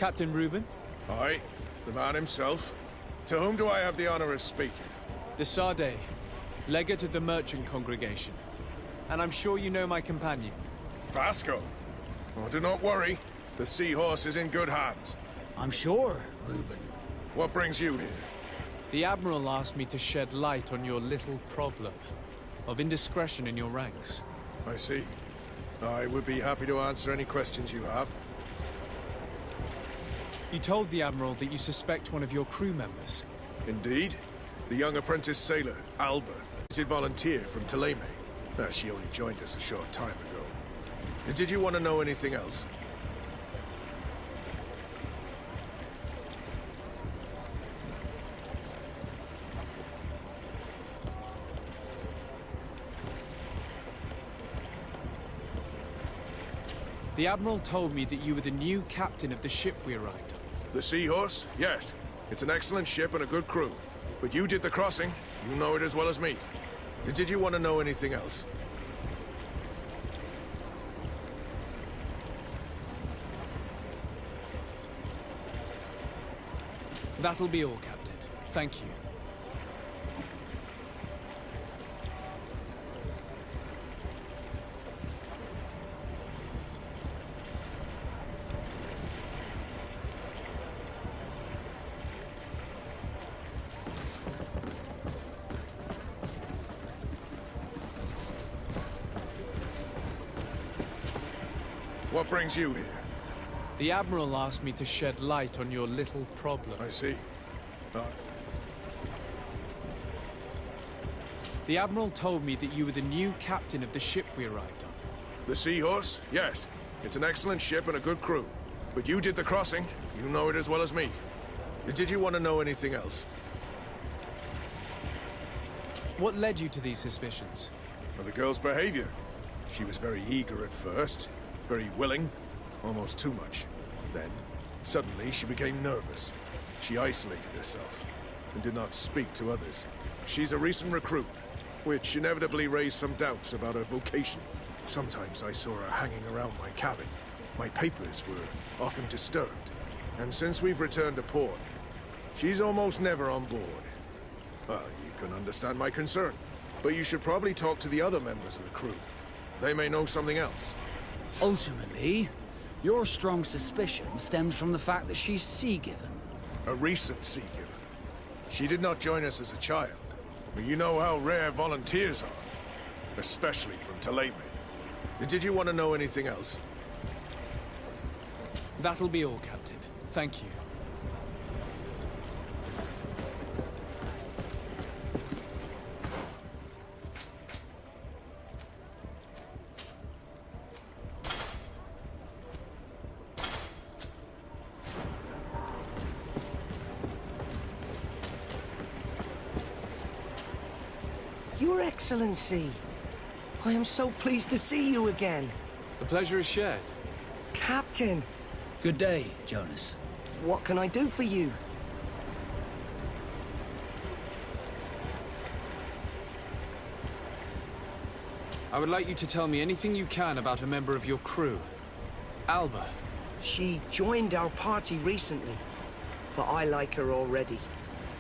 Captain Reuben? Aye, the man himself. To whom do I have the honor of speaking? De Sade, legate of the merchant congregation. And I'm sure you know my companion. Vasco. Oh, do not worry. The seahorse is in good hands. I'm sure, Reuben. What brings you here? The Admiral asked me to shed light on your little problem of indiscretion in your ranks. I see. I would be happy to answer any questions you have. You told the Admiral that you suspect one of your crew members. Indeed. The young apprentice sailor, Alba, a volunteer from Teleme. She only joined us a short time ago. Did you want to know anything else? The Admiral told me that you were the new captain of the ship we arrived on. The Seahorse? Yes. It's an excellent ship and a good crew. But you did the crossing. You know it as well as me. Did you want to know anything else? That'll be all, Captain. Thank you. What brings you here? The Admiral asked me to shed light on your little problem. I see. The Admiral told me that you were the new captain of the ship we arrived on. The Seahorse? Yes. It's an excellent ship and a good crew. But you did the crossing. You know it as well as me. Did you want to know anything else? What led you to these suspicions? Well, the girl's behavior. She was very eager at first. Very willing. Almost too much. Then, suddenly, she became nervous. She isolated herself and did not speak to others. She's a recent recruit, which inevitably raised some doubts about her vocation. Sometimes I saw her hanging around my cabin. My papers were often disturbed. And since we've returned to port, she's almost never on board. Well, you can understand my concern, but you should probably talk to the other members of the crew. They may know something else. Ultimately, your strong suspicion stems from the fact that she's sea-given. A recent sea-given. She did not join us as a child, but you know how rare volunteers are, especially from Teleme. Did you want to know anything else? That'll be all, Captain. Thank you. Your Excellency, I am so pleased to see you again. The pleasure is shared. Captain, Good day, Jonas. what can I do for you? I would like you to tell me anything you can about a member of your crew. Alba. She joined our party recently, but I like her already.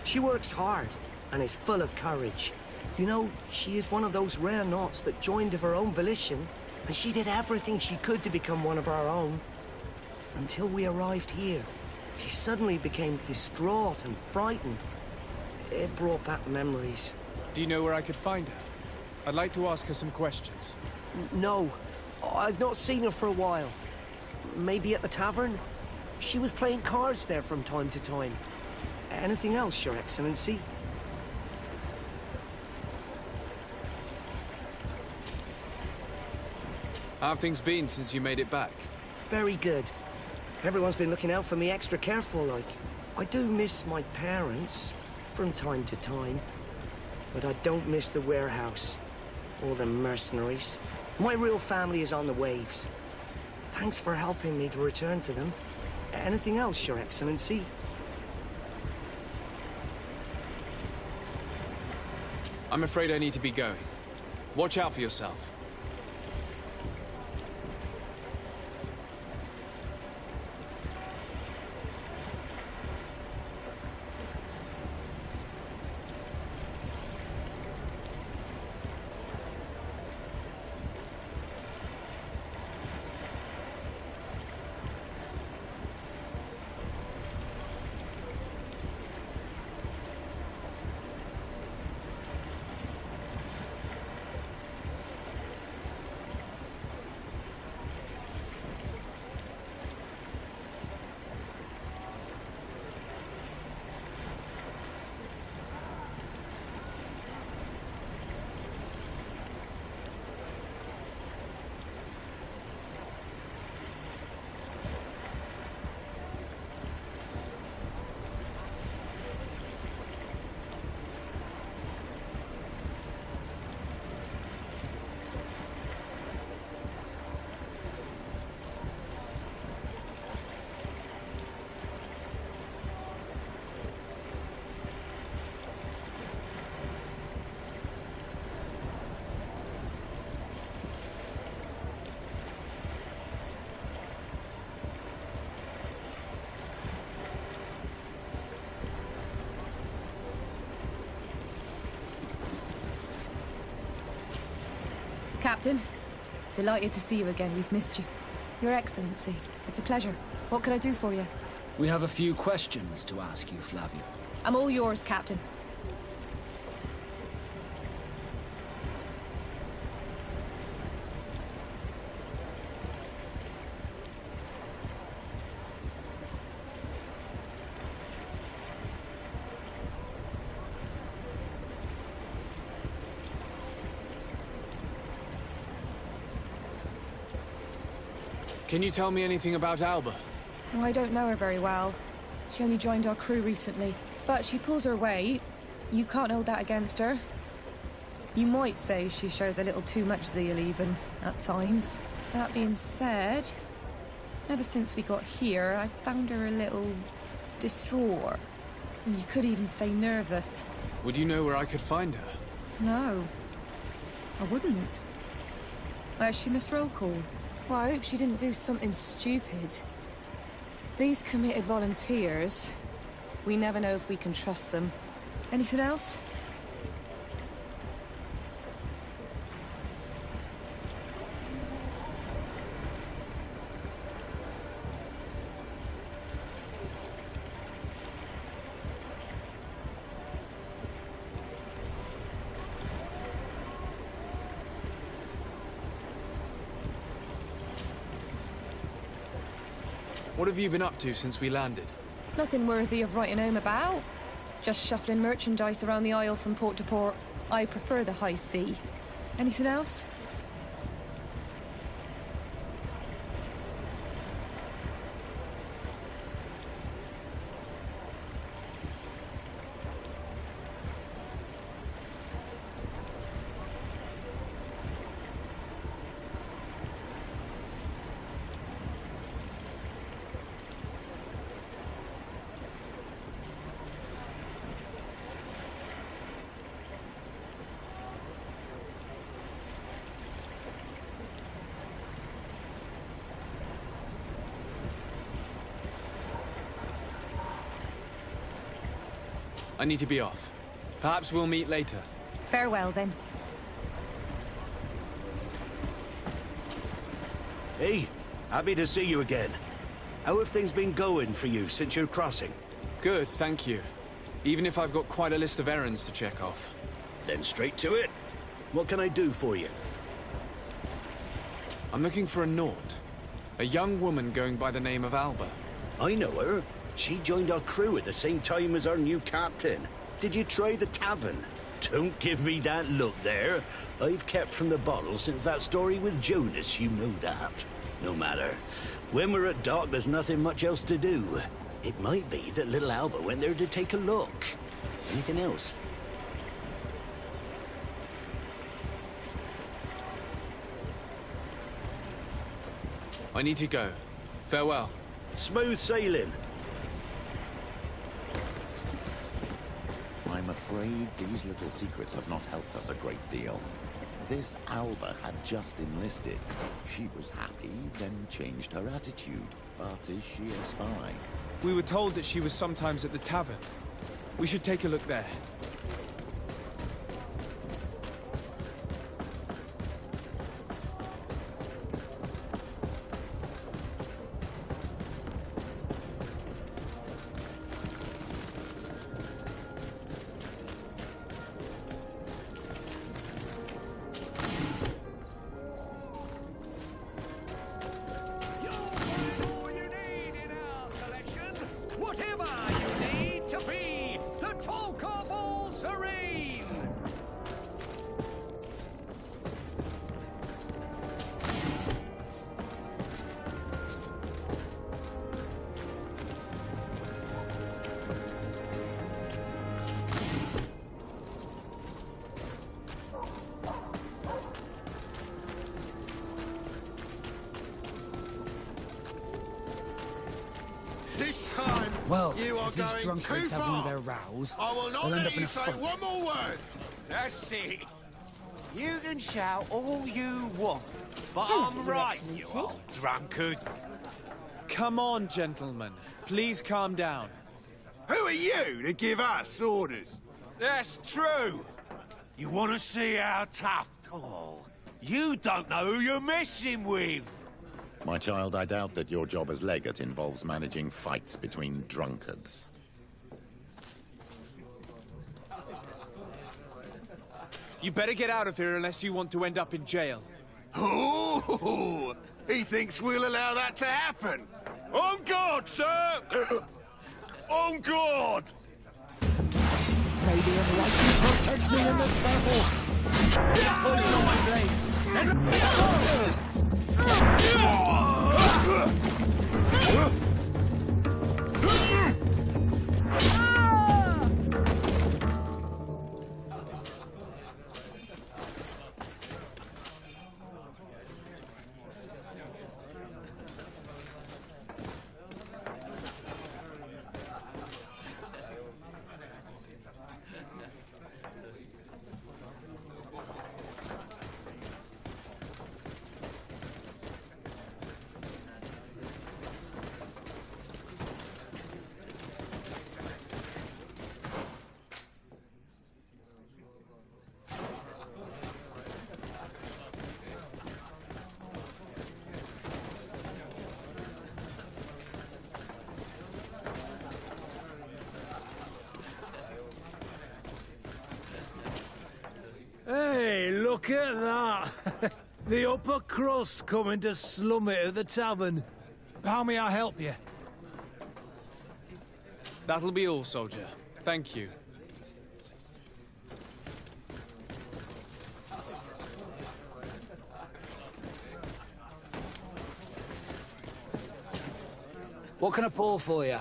She works hard and is full of courage. You know, she is one of those rare knots that joined of her own volition, and she did everything she could to become one of our own. Until we arrived here, she suddenly became distraught and frightened. It brought back memories. Do you know where I could find her? I'd like to ask her some questions. No, I've not seen her for a while. Maybe at the tavern? She was playing cards there from time to time. Anything else, Your Excellency? How have things been since you made it back? Very good. Everyone's been looking out for me extra careful, like. I do miss my parents, from time to time. But I don't miss the warehouse, or the mercenaries. My real family is on the waves. Thanks for helping me to return to them. Anything else, Your Excellency? I'm afraid I need to be going. Watch out for yourself. Captain, delighted to see you again. We've missed you. Your Excellency, it's a pleasure. What can I do for you? We have a few questions to ask you, Flavia. I'm all yours, Captain. Can you tell me anything about Alba? Oh, I don't know her very well. She only joined our crew recently. But she pulls her weight. You can't hold that against her. You might say she shows a little too much zeal even, at times. That being said, ever since we got here, I found her a little distraught. You could even say nervous. Would you know where I could find her? No, I wouldn't. Where's she missed roll call? Well, I hope she didn't do something stupid. These committed volunteers, we never know if we can trust them. Anything else? What have you been up to since we landed? Nothing worthy of writing home about. Just shuffling merchandise around the Isle from port to port. I prefer the high sea. Anything else? I need to be off. Perhaps we'll meet later. Farewell, then. Hey, happy to see you again. How have things been going for you since your crossing? Good, thank you. Even if I've got quite a list of errands to check off. Then straight to it. What can I do for you? I'm looking for a Naut. A young woman going by the name of Alba. I know her. She joined our crew at the same time as our new captain. Did you try the tavern? Don't give me that look there. I've kept from the bottle since that story with Jonas, you know that. No matter. When we're at dock, there's nothing much else to do. It might be that little Alba went there to take a look. Anything else? I need to go. Farewell. Smooth sailing. I'm afraid these little secrets have not helped us a great deal. This Alba had just enlisted. She was happy, then changed her attitude. But is she a spy? We were told that she was sometimes at the tavern. We should take a look there. This time, Well, you are if these going drunkards too have one of far. their rows, I will not they'll end let up in you a say fight. one more word. That's it. You can shout all you want, but Hello, I'm Your right, you Excellency. old drunkard. Come on, gentlemen. Please calm down. Who are you to give us orders? That's true. You want to see how tough? Oh, You don't know who you're messing with. My child, I doubt that your job as legate involves managing fights between drunkards. You better get out of here unless you want to end up in jail. Oh, he thinks we'll allow that to happen. On guard, sir! On guard! Maybe I'm right to protect me in this battle. Push on my blade. Hey, look at that! The upper crust coming to slum it at the tavern. How may I help you? That'll be all, soldier. Thank you. What can I pour for you?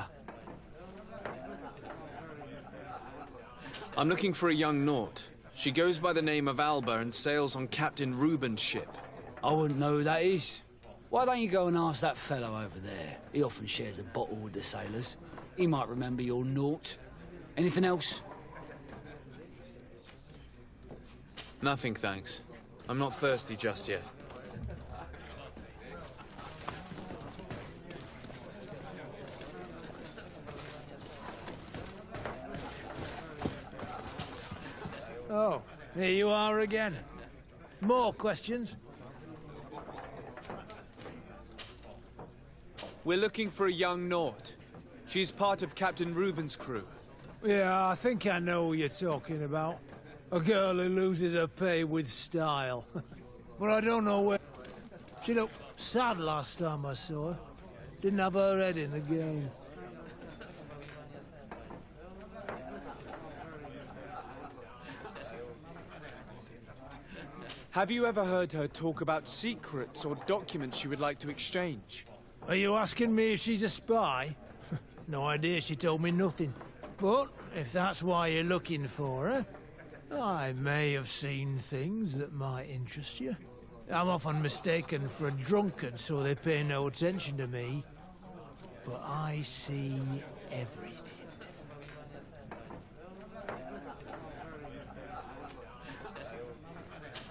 I'm looking for a young Naut. She goes by the name of Alba and sails on Captain Reuben's ship. I wouldn't know who that is. Why don't you go and ask that fellow over there? He often shares a bottle with the sailors. He might remember your Naut. Anything else? Nothing, thanks. I'm not thirsty just yet. Oh, here you are again. More questions? We're looking for a young Naut. She's part of Captain Reuben's crew. Yeah, I think I know who you're talking about. A girl who loses her pay with style. But I don't know where... She looked sad last time I saw her. Didn't have her head in the game. Have you ever heard her talk about secrets or documents she would like to exchange? Are you asking me if she's a spy? No idea, she told me nothing. But if that's why you're looking for her, I may have seen things that might interest you. I'm often mistaken for a drunkard, so they pay no attention to me. But I see everything.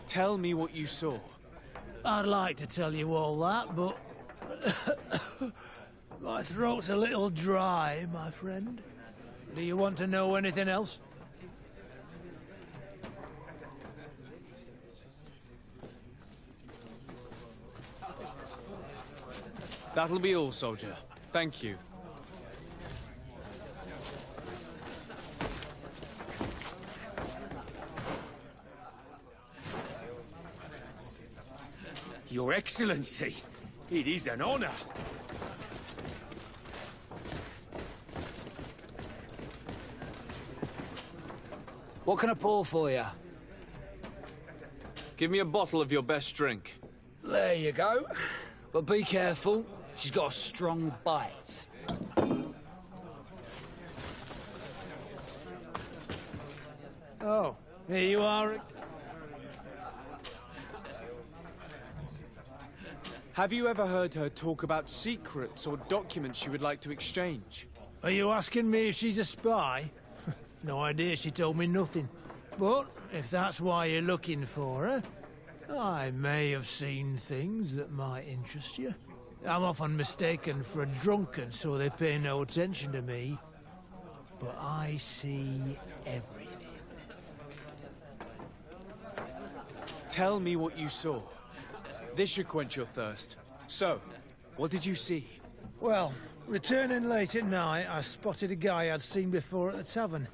Tell me what you saw. I'd like to tell you all that, but... my throat's a little dry, my friend. Do you want to know anything else? That'll be all, soldier. Thank you. Your Excellency, it is an honor. What can I pour for you? Give me a bottle of your best drink. There you go. But be careful. She's got a strong bite. Oh, here you are. Have you ever heard her talk about secrets or documents she would like to exchange? Are you asking me if she's a spy? No idea, she told me nothing. But if that's why you're looking for her, I may have seen things that might interest you. I'm often mistaken for a drunkard, so they pay no attention to me. But I see everything. Tell me what you saw. This should quench your thirst. So, what did you see? Well, returning late at night, I spotted a guy I'd seen before at the tavern.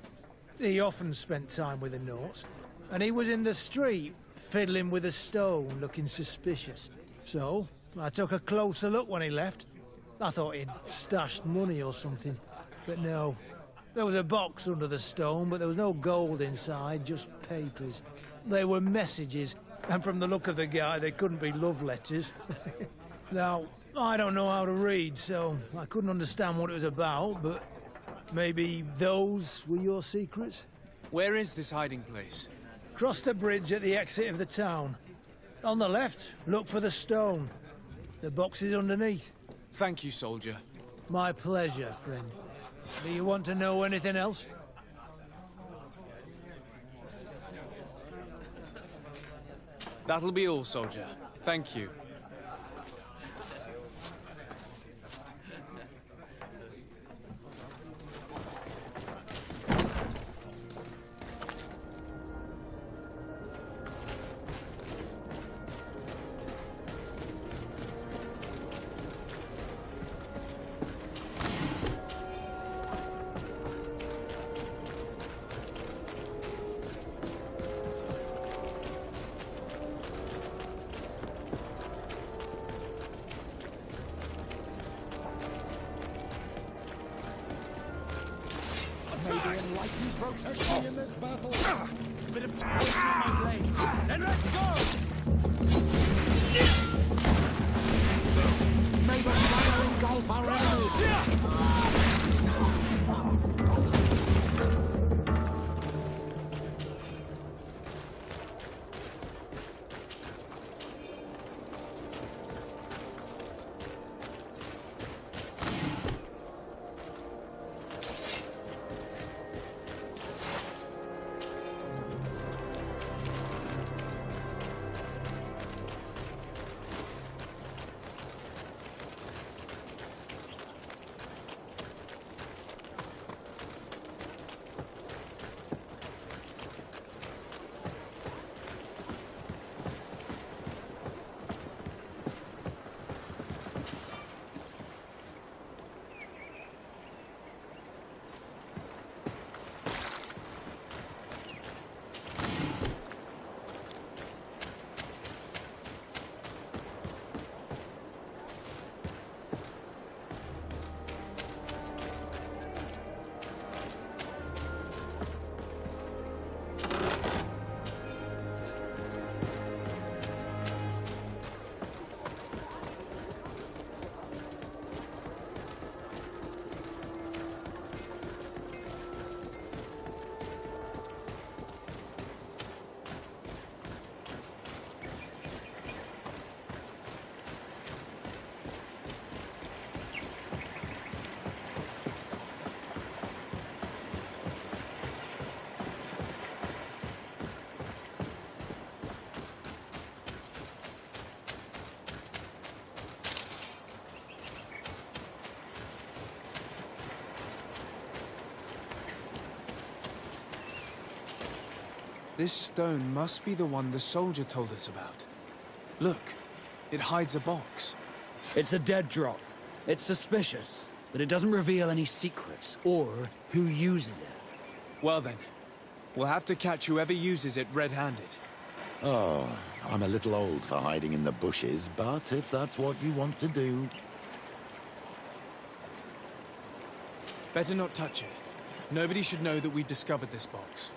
He often spent time with the Nauts, and he was in the street, fiddling with a stone, looking suspicious. So, I took a closer look when he left. I thought he'd stashed money or something, but no. There was a box under the stone, but there was no gold inside, just papers. They were messages, and from the look of the guy, they couldn't be love letters. Now, I don't know how to read, so I couldn't understand what it was about, but maybe those were your secrets? Where is this hiding place? Cross the bridge at the exit of the town. On the left, look for the stone. The box is underneath. Thank you, soldier. My pleasure, friend. Do you want to know anything else? That'll be all, soldier. Thank you. Protesting in this battle. A bit of poison on my blade. Then let's go! May the fire engulf our enemies! This stone must be the one the soldier told us about. Look, it hides a box. It's a dead drop. It's suspicious, but it doesn't reveal any secrets or who uses it. Well then, we'll have to catch whoever uses it red-handed. Oh, I'm a little old for hiding in the bushes, but if that's what you want to do... Better not touch it. Nobody should know that we've discovered this box.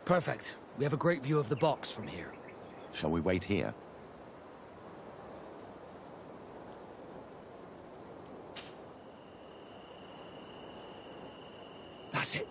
Perfect. We have a great view of the box from here. Shall we wait here? That's it.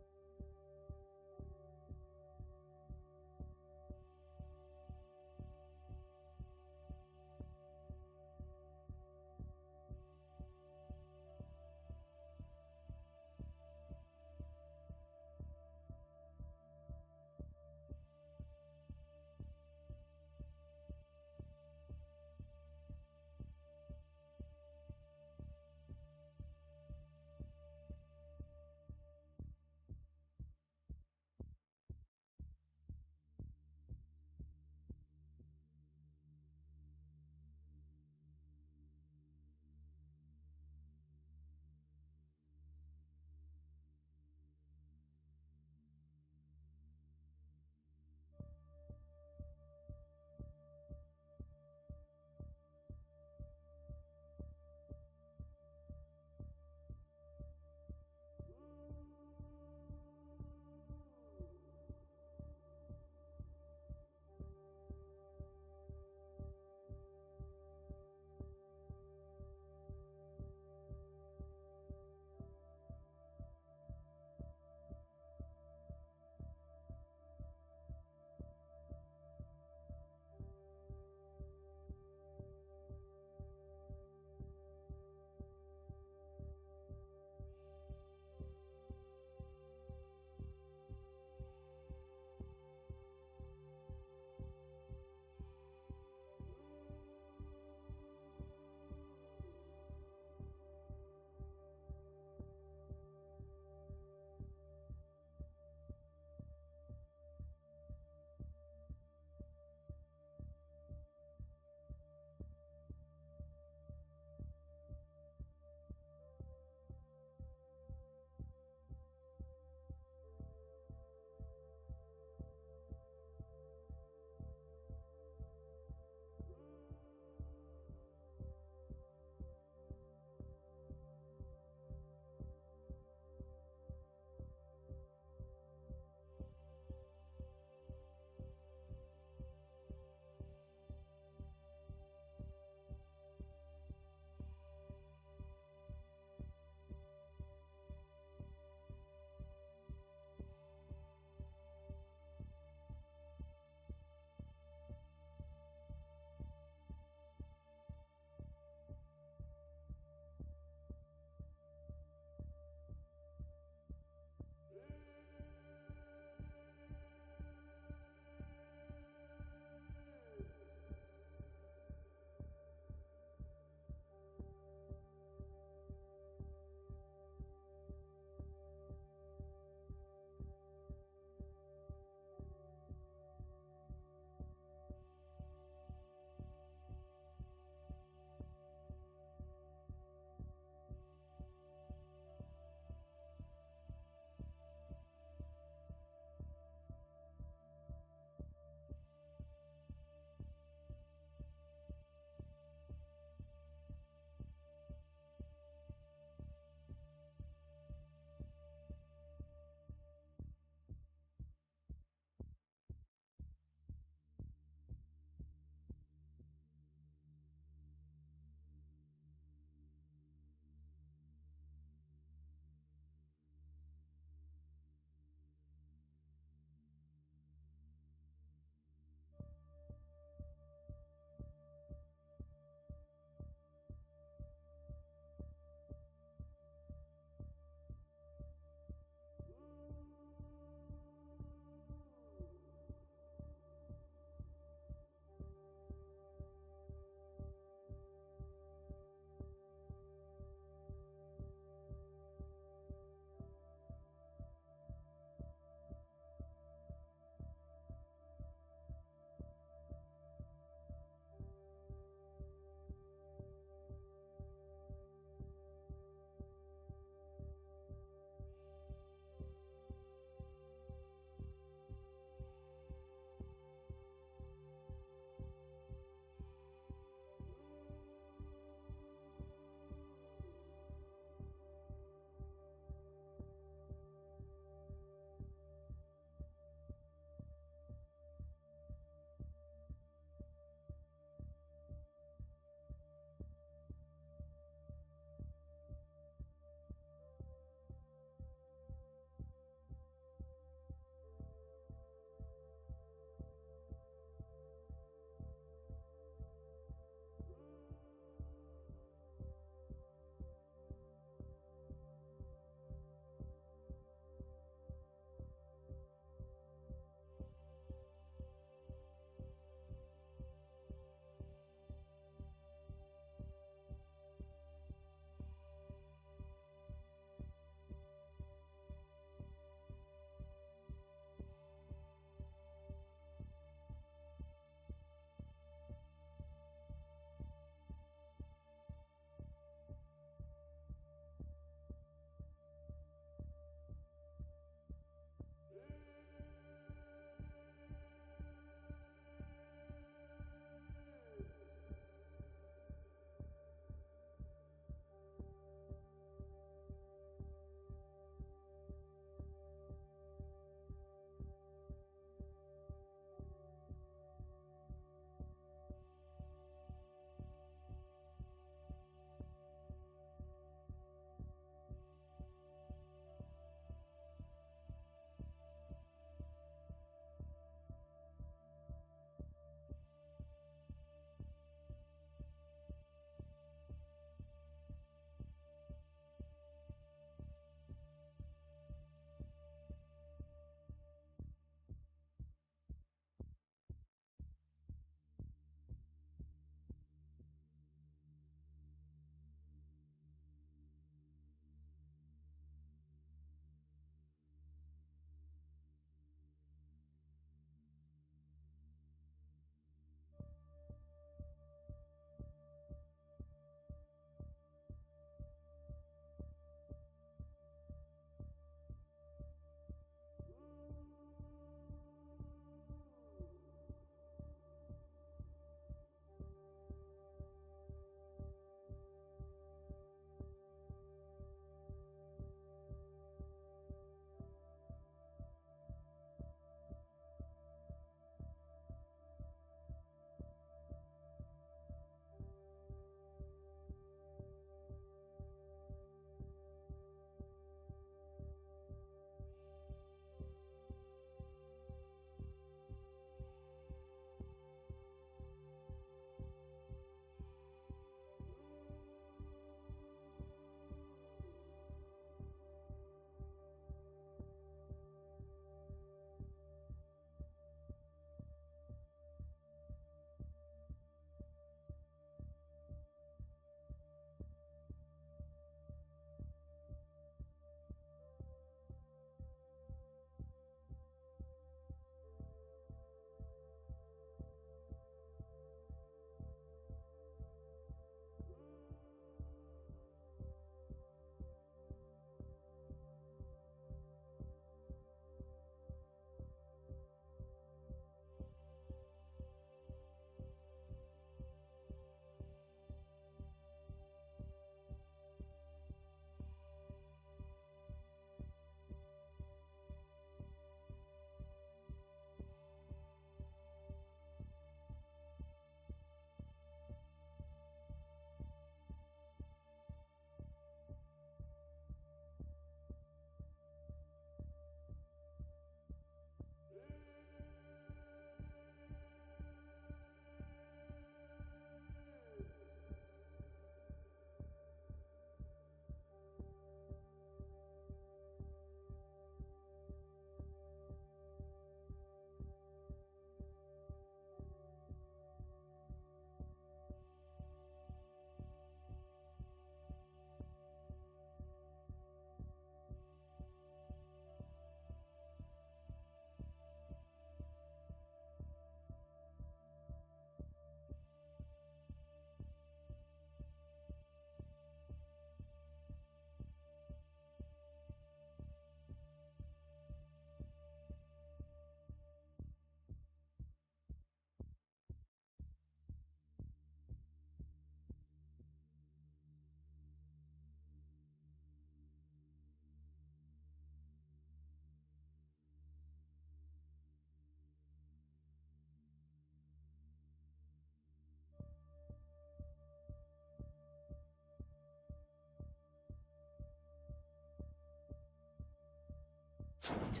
Flight.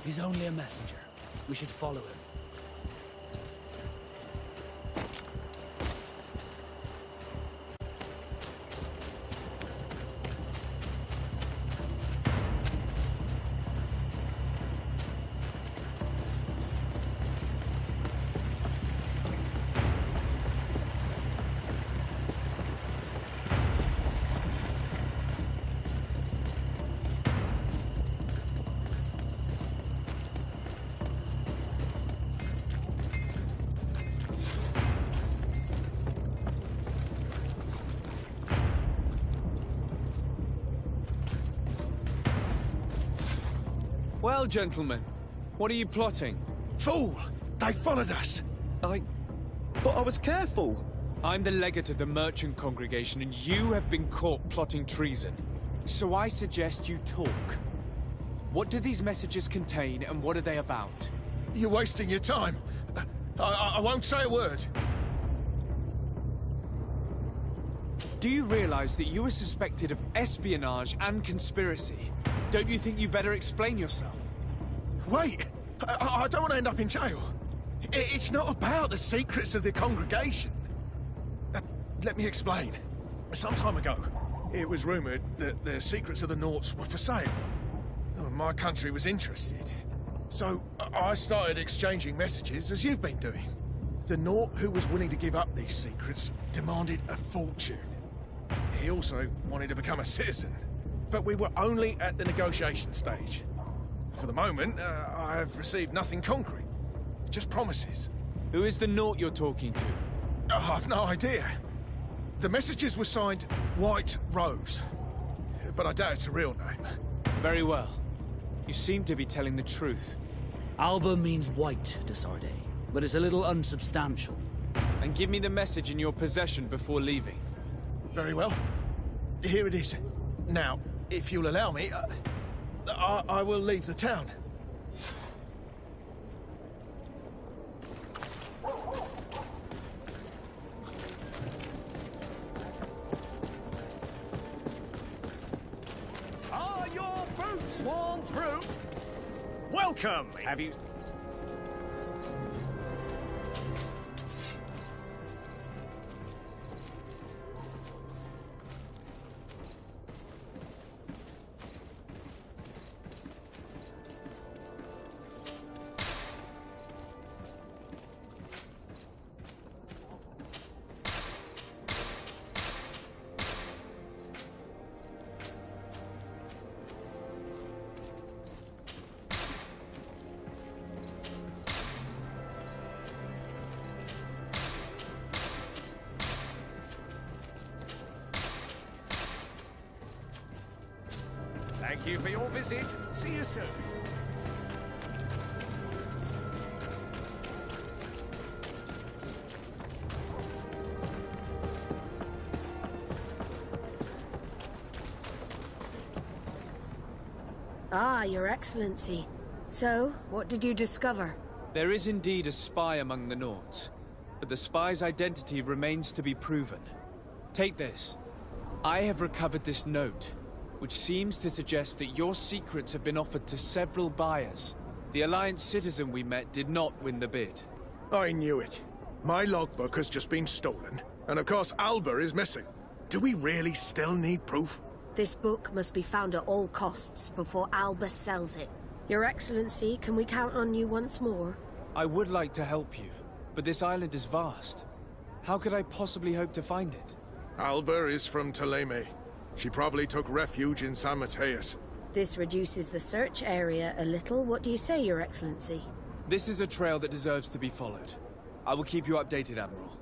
He's only a messenger. We should follow him. Well, gentlemen, what are you plotting? Fool! They followed us! But I was careful. I'm the legate of the merchant congregation, and you have been caught plotting treason. So I suggest you talk. What do these messages contain, and what are they about? You're wasting your time. I won't say a word. Do you realize that you are suspected of espionage and conspiracy? Don't you think you better explain yourself? Wait! I don't want to end up in jail. It's not about the secrets of the congregation. Let me explain. Some time ago, it was rumoured that the secrets of the Naughts were for sale. My country was interested. So I started exchanging messages as you've been doing. The Naught who was willing to give up these secrets demanded a fortune. He also wanted to become a citizen. But we were only at the negotiation stage. For the moment, I have received nothing concrete. Just promises. Who is the Naught you're talking to? I've no idea. The messages were signed White Rose. But I doubt it's a real name. Very well. You seem to be telling the truth. Alba means white, Desarde, but it's a little unsubstantial. And give me the message in your possession before leaving. Very well. Here it is. Now, if you'll allow me, I will leave the town. Are your boots worn through? Welcome! Have you... Thank you for your visit. See you soon. Ah, Your Excellency. So, what did you discover? There is indeed a spy among the Naughts, but the spy's identity remains to be proven. Take this. I have recovered this note, which seems to suggest that your secrets have been offered to several buyers. The Alliance citizen we met did not win the bid. I knew it. My logbook has just been stolen, and of course Alba is missing. Do we really still need proof? This book must be found at all costs before Alba sells it. Your Excellency, can we count on you once more? I would like to help you, but this island is vast. How could I possibly hope to find it? Alba is from Toleme. She probably took refuge in San Mateus. This reduces the search area a little. What do you say, Your Excellency? This is a trail that deserves to be followed. I will keep you updated, Admiral.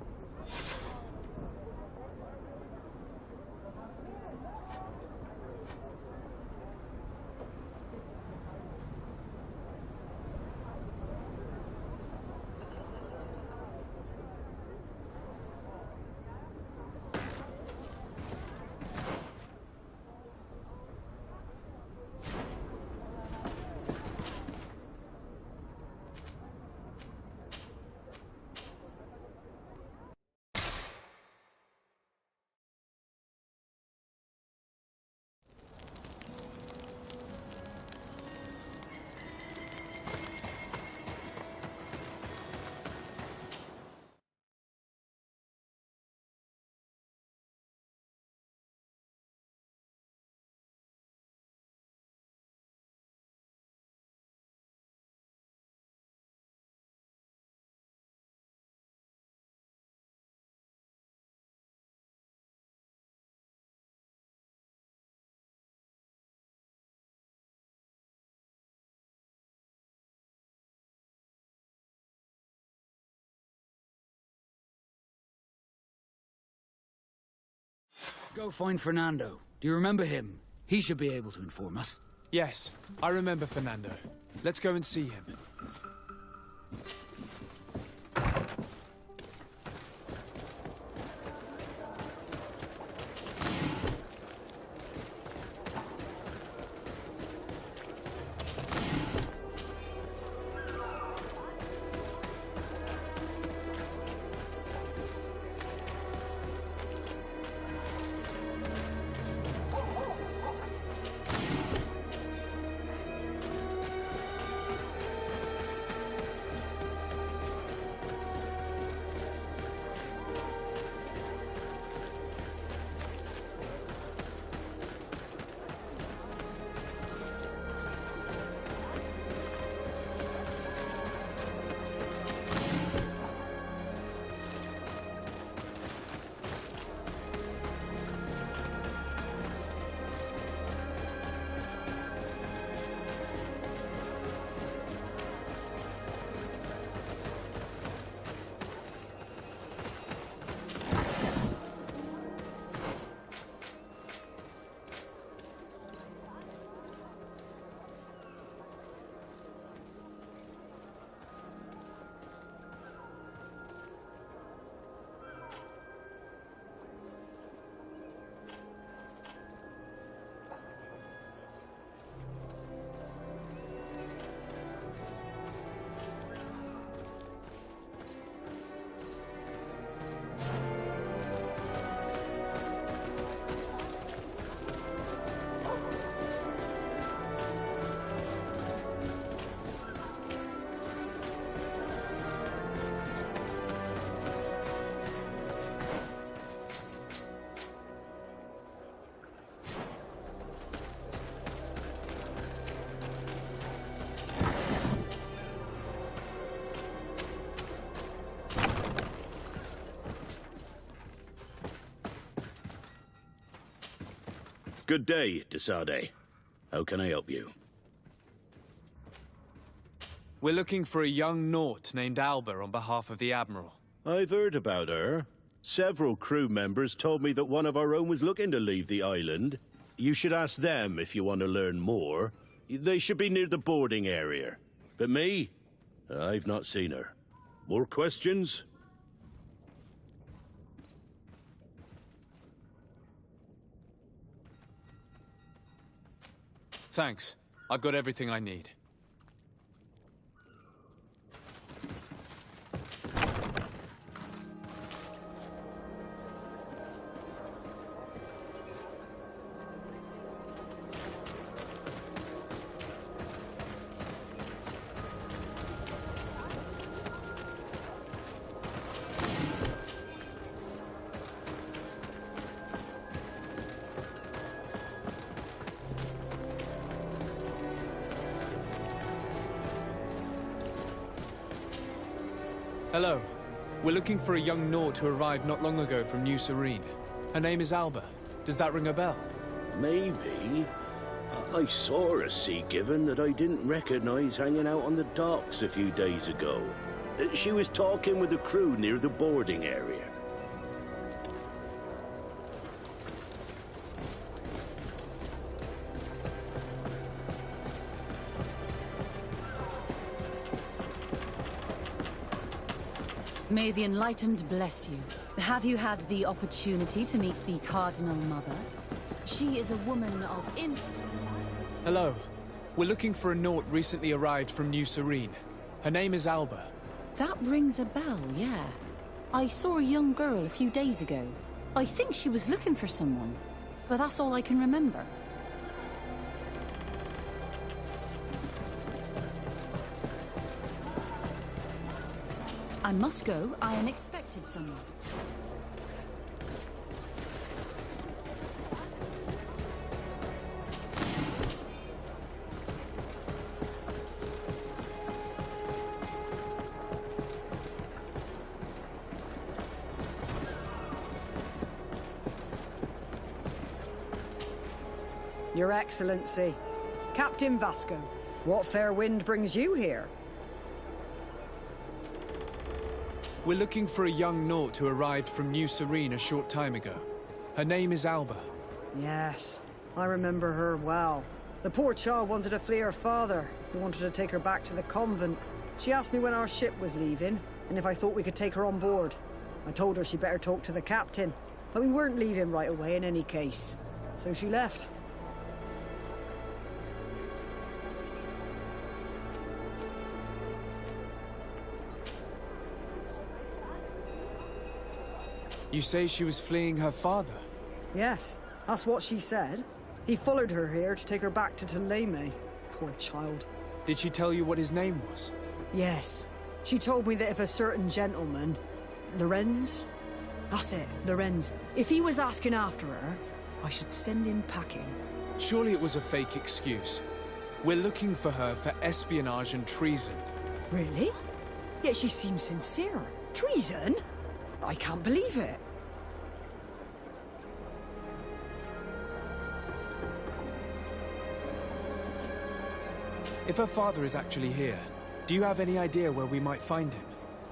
Go find Fernando. Do you remember him? He should be able to inform us. Yes, I remember Fernando. Let's go and see him. Good day, Desade. How can I help you? We're looking for a young Naut named Alba on behalf of the Admiral. I've heard about her. Several crew members told me that one of our own was looking to leave the island. You should ask them if you want to learn more. They should be near the boarding area. But me? I've not seen her. More questions? Thanks. I've got everything I need. Hello. We're looking for a young Naut who arrived not long ago from New Serene. Her name is Alba. Does that ring a bell? Maybe. I saw a sea given that I didn't recognize hanging out on the docks a few days ago. She was talking with the crew near the boarding area. May the Enlightened bless you. Have you had the opportunity to meet the Cardinal Mother? She is a woman of Hello. We're looking for a Naut recently arrived from New Serene. Her name is Alba. That rings a bell, yeah. I saw a young girl a few days ago. I think she was looking for someone, but that's all I can remember. I must go. I am expected someone. Your Excellency, Captain Vasco, what fair wind brings you here? We're looking for a young Naut who arrived from New Serene a short time ago. Her name is Alba. Yes, I remember her well. The poor child wanted to flee her father, who wanted to take her back to the convent. She asked me when our ship was leaving, and if I thought we could take her on board. I told her she'd better talk to the captain, but we weren't leaving right away in any case. So she left. You say she was fleeing her father? Yes, that's what she said. He followed her here to take her back to Thélème. Poor child. Did she tell you what his name was? Yes. She told me that if a certain gentleman... Lorenz? That's it, Lorenz. If he was asking after her, I should send him packing. Surely it was a fake excuse. We're looking for her for espionage and treason. Really? Yet she seems sincere. Treason? I can't believe it. If her father is actually here, do you have any idea where we might find him?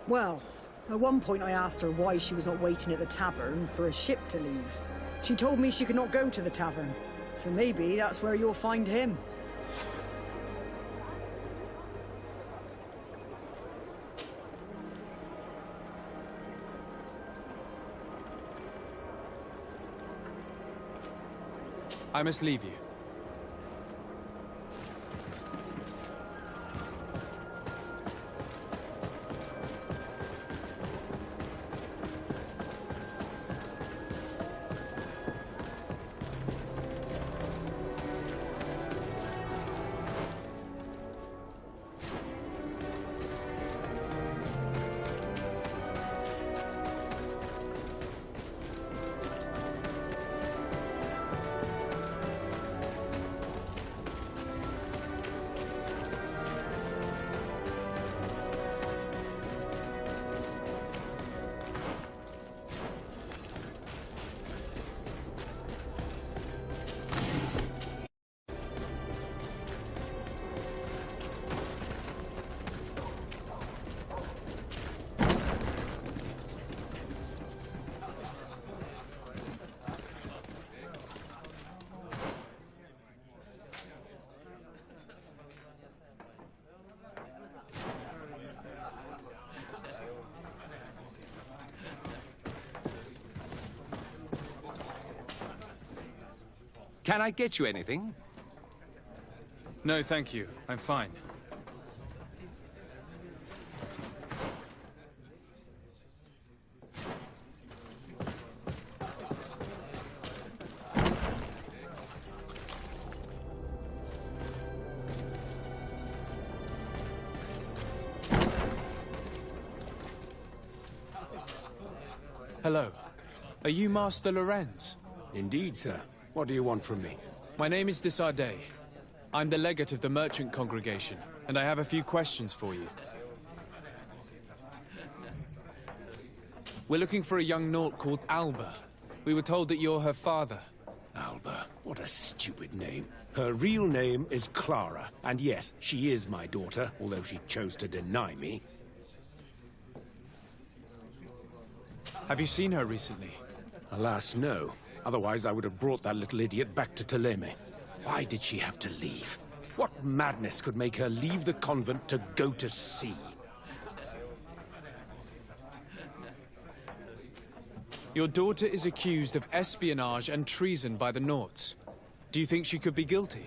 Well, at one point I asked her why she was not waiting at the tavern for a ship to leave. She told me she could not go to the tavern, so maybe that's where you'll find him. I must leave you. Can I get you anything? No, thank you. I'm fine. Hello. Are you Master Lorenz? Indeed, sir. What do you want from me? My name is Desardet. I'm the legate of the merchant congregation, and I have a few questions for you. We're looking for a young naut called Alba. We were told that you're her father. Alba, what a stupid name. Her real name is Clara, and yes, she is my daughter, although she chose to deny me. Have you seen her recently? Alas, no. Otherwise, I would have brought that little idiot back to Thélème. Why did she have to leave? What madness could make her leave the convent to go to sea? Your daughter is accused of espionage and treason by the Nauts. Do you think she could be guilty?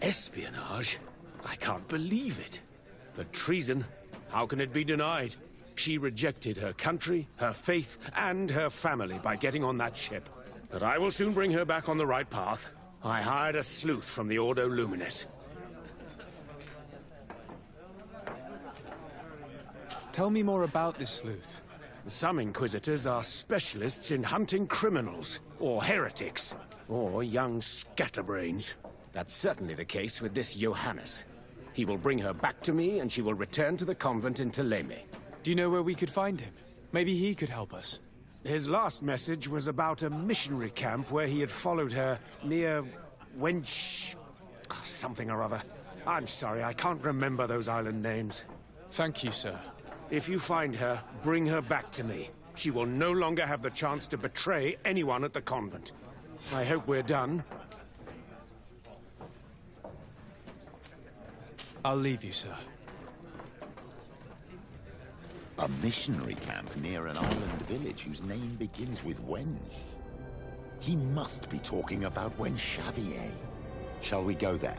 Espionage? I can't believe it. But treason? How can it be denied? She rejected her country, her faith, and her family by getting on that ship. But I will soon bring her back on the right path. I hired a sleuth from the Ordo Luminis. Tell me more about this sleuth. Some inquisitors are specialists in hunting criminals, or heretics, or young scatterbrains. That's certainly the case with this Johannes. He will bring her back to me, and she will return to the convent in Thélème. Do you know where we could find him? Maybe he could help us. His last message was about a missionary camp where he had followed her near Wench... something or other. I'm sorry, I can't remember those island names. Thank you, sir. If you find her, bring her back to me. She will no longer have the chance to betray anyone at the convent. I hope we're done. I'll leave you, sir. A missionary camp near an island village whose name begins with Wench. He must be talking about Wen Xavier. Shall we go there?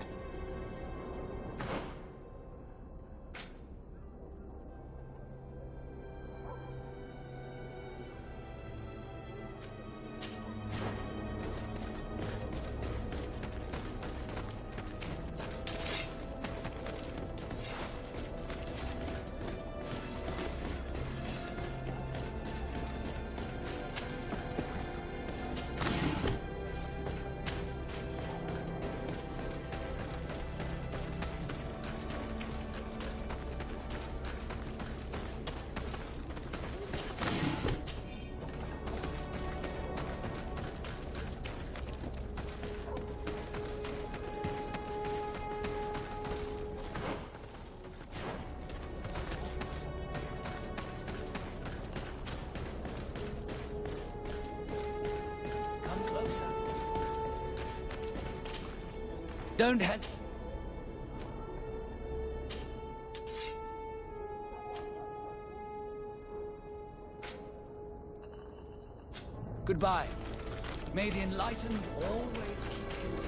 Don't hesitate. Goodbye. May the enlightened always keep you.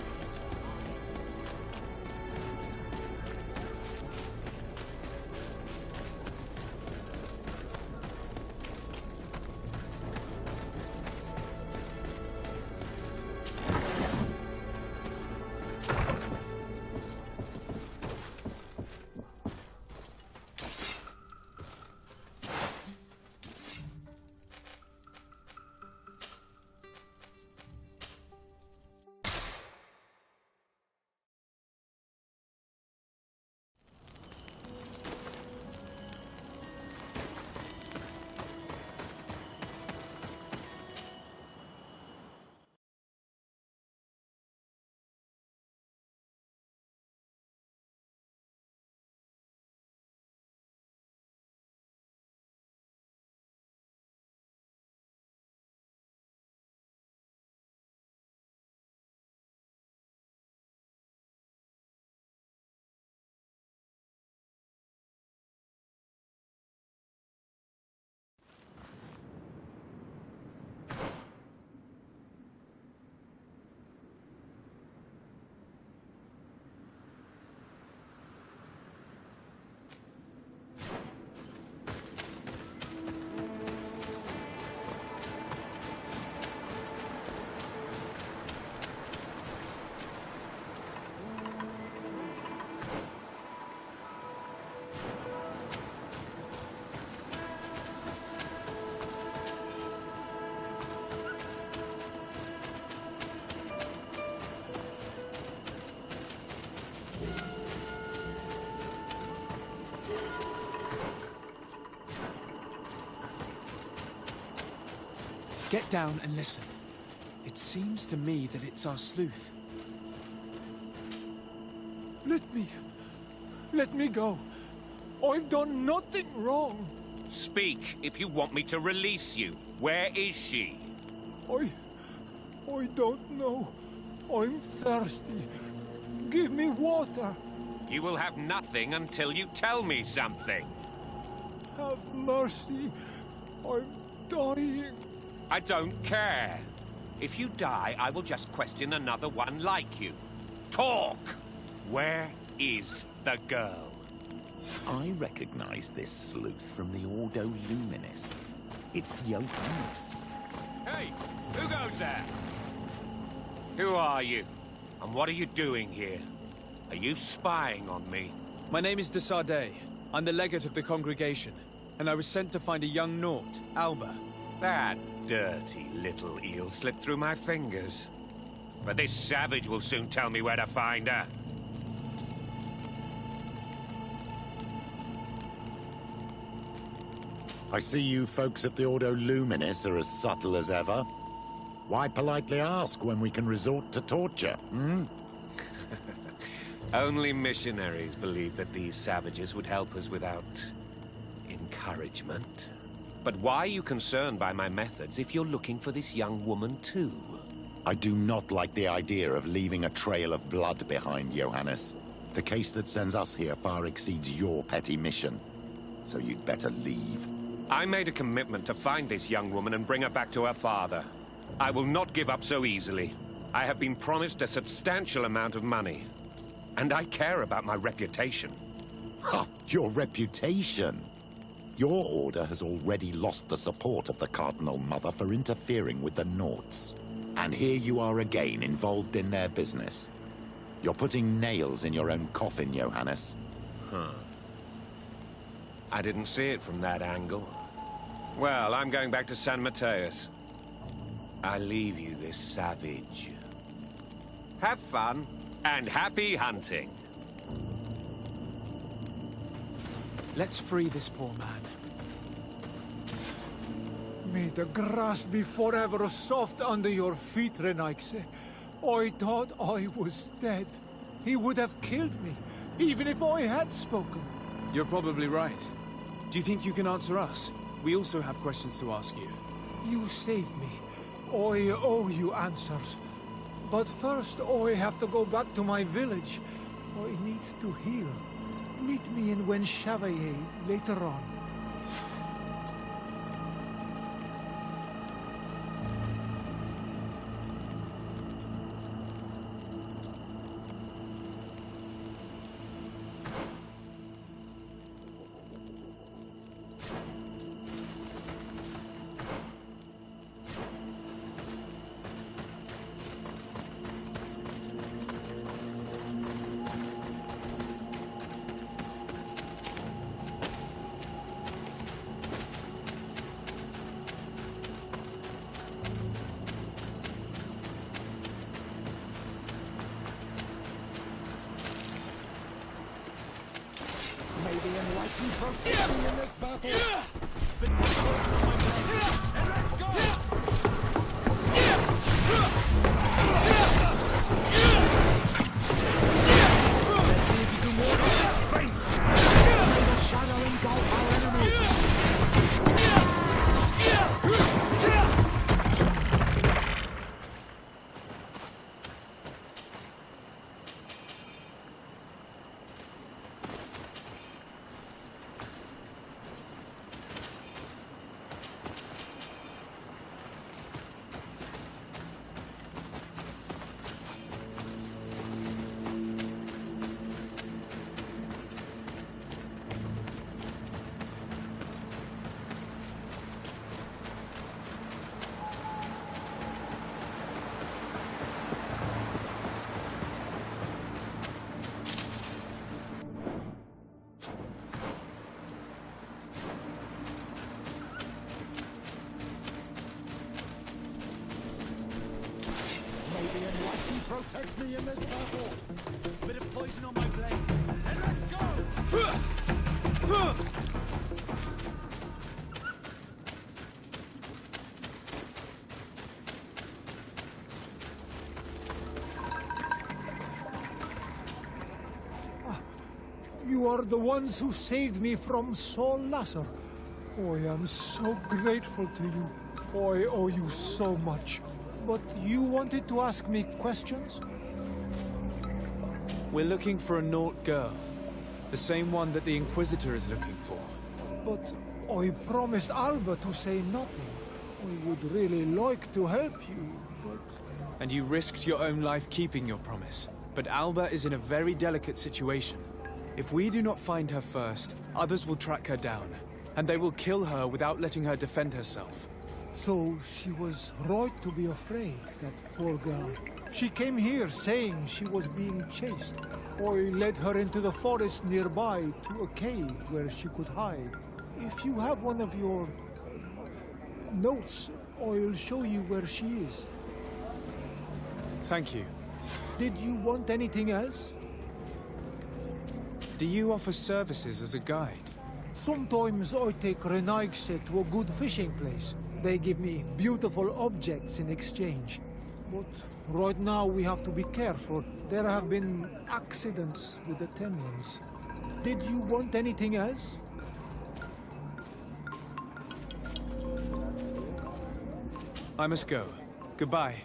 Get down and listen. It seems to me that it's our sleuth. Let me go. I've done nothing wrong. Speak if you want me to release you. Where is she? I don't know. I'm thirsty. Give me water. You will have nothing until you tell me something. Have mercy. I'm dying. I don't care. If you die, I will just question another one like you. Talk! Where is the girl? I recognize this sleuth from the Ordo Luminis. It's Johannes. Hey, who goes there? Who are you? And what are you doing here? Are you spying on me? My name is de Sardet. I'm the legate of the congregation, and I was sent to find a young Naut, Alba. That dirty little eel slipped through my fingers. But this savage will soon tell me where to find her. I see you folks at the Ordo Luminis are as subtle as ever. Why politely ask when we can resort to torture, hmm? Only missionaries believe that these savages would help us without encouragement. But why are you concerned by my methods if you're looking for this young woman too? I do not like the idea of leaving a trail of blood behind, Johannes. The case that sends us here far exceeds your petty mission. So you'd better leave. I made a commitment to find this young woman and bring her back to her father. I will not give up so easily. I have been promised a substantial amount of money. And I care about my reputation. Ha! Your reputation? Your order has already lost the support of the Cardinal Mother for interfering with the Nauts. And here you are again, involved in their business. You're putting nails in your own coffin, Johannes. Huh. I didn't see it from that angle. Well, I'm going back to San Mateus. I leave you this savage. Have fun, and happy hunting. Let's free this poor man. May the grass be forever soft under your feet, Renaikse. I thought I was dead. He would have killed me, even if I had spoken. You're probably right. Do you think you can answer us? We also have questions to ask you. You saved me. I owe you answers. But first, I have to go back to my village. I need to heal. Meet me in Wen Chevalier later on. May the enlightened protect me in this battle. And let's go! Let's see if you do more of this fate. May the shadow engulf our enemies. Protect me in this battle! Bit of poison on my blade, and let's go! You are the ones who saved me from Saul Lasser. I am so grateful to you. I owe you so much. But you wanted to ask me questions? We're looking for a Naut girl. The same one that the Inquisitor is looking for. But I promised Alba to say nothing. I would really like to help you, but... And you risked your own life keeping your promise. But Alba is in a very delicate situation. If we do not find her first, others will track her down. And they will kill her without letting her defend herself. So she was right to be afraid, that poor girl. She came here saying she was being chased. I led her into the forest nearby to a cave where she could hide. If you have one of your notes, I'll show you where she is. Thank you. Did you want anything else? Do you offer services as a guide? Sometimes I take Renaigse to a good fishing place. They give me beautiful objects in exchange. But right now we have to be careful. There have been accidents with the Temlins. Did you want anything else? I must go. Goodbye.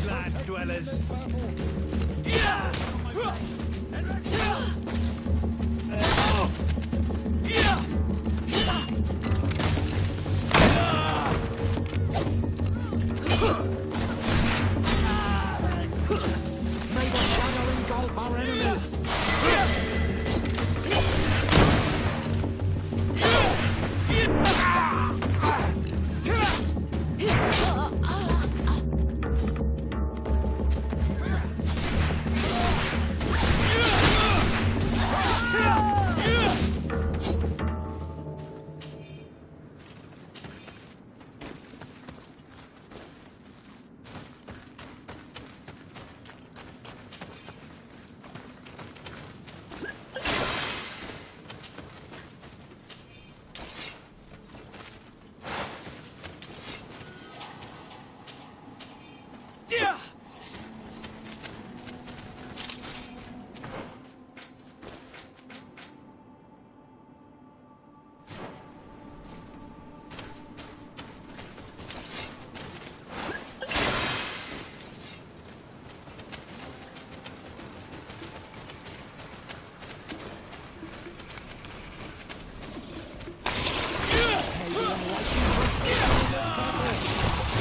Land dwellers. May the shadow engulf our enemies!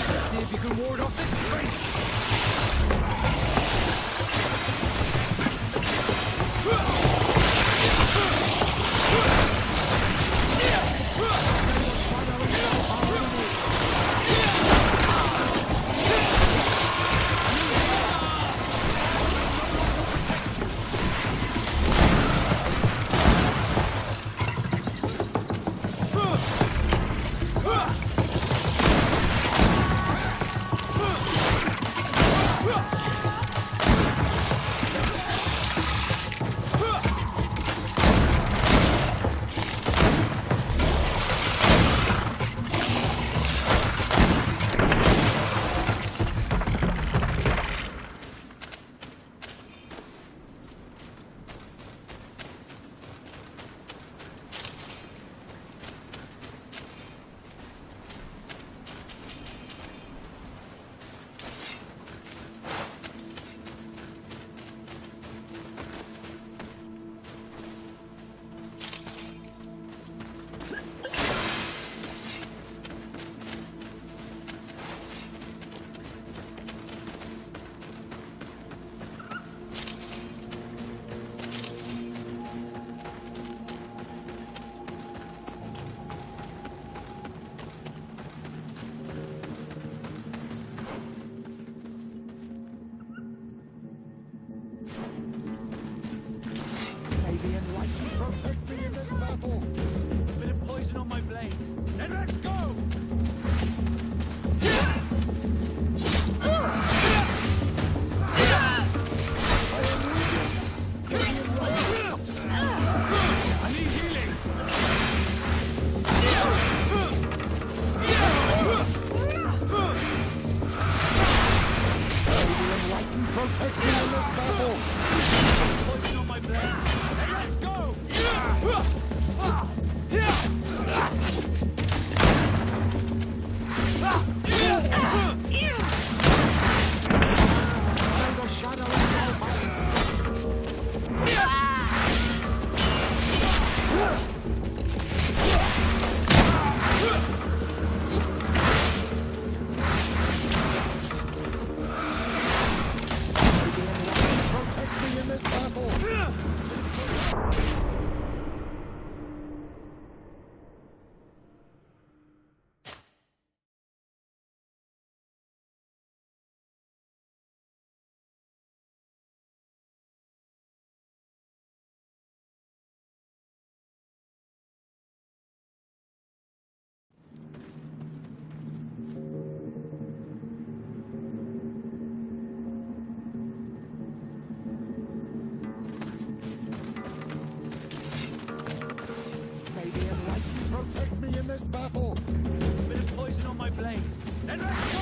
Let's see if you can ward off this sprint. Protect me in this battle! A bit of poison on my blade. Then let's go! I need healing! Enlighten, protect me in this battle! Poison on my blade. Then let's go! this battle! Bit of poison on my blade. Then let's go!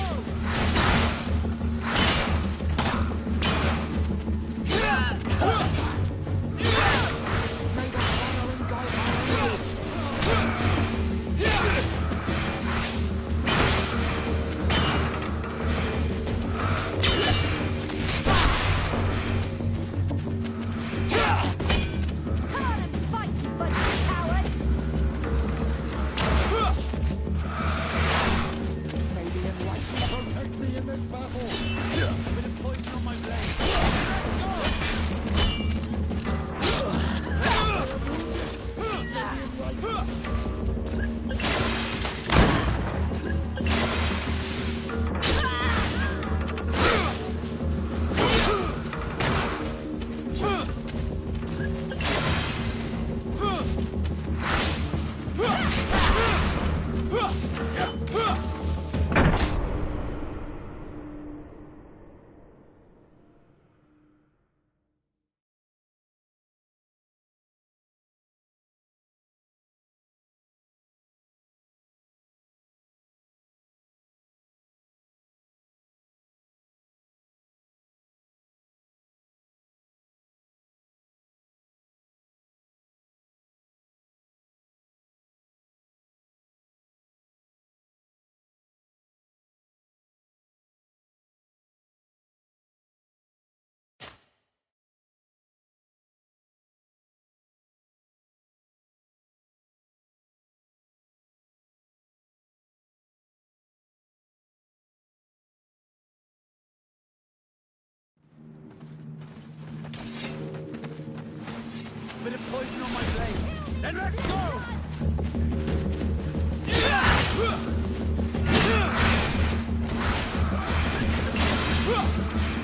Bit of poison on my blade. Then let's go!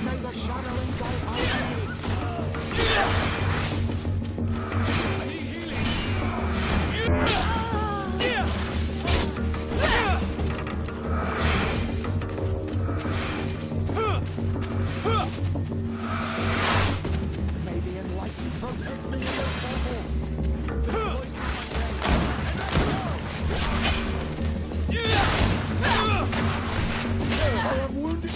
May the shadowing guide our ways! I need healing. May the enlightened protect me in this battle! I am wounded!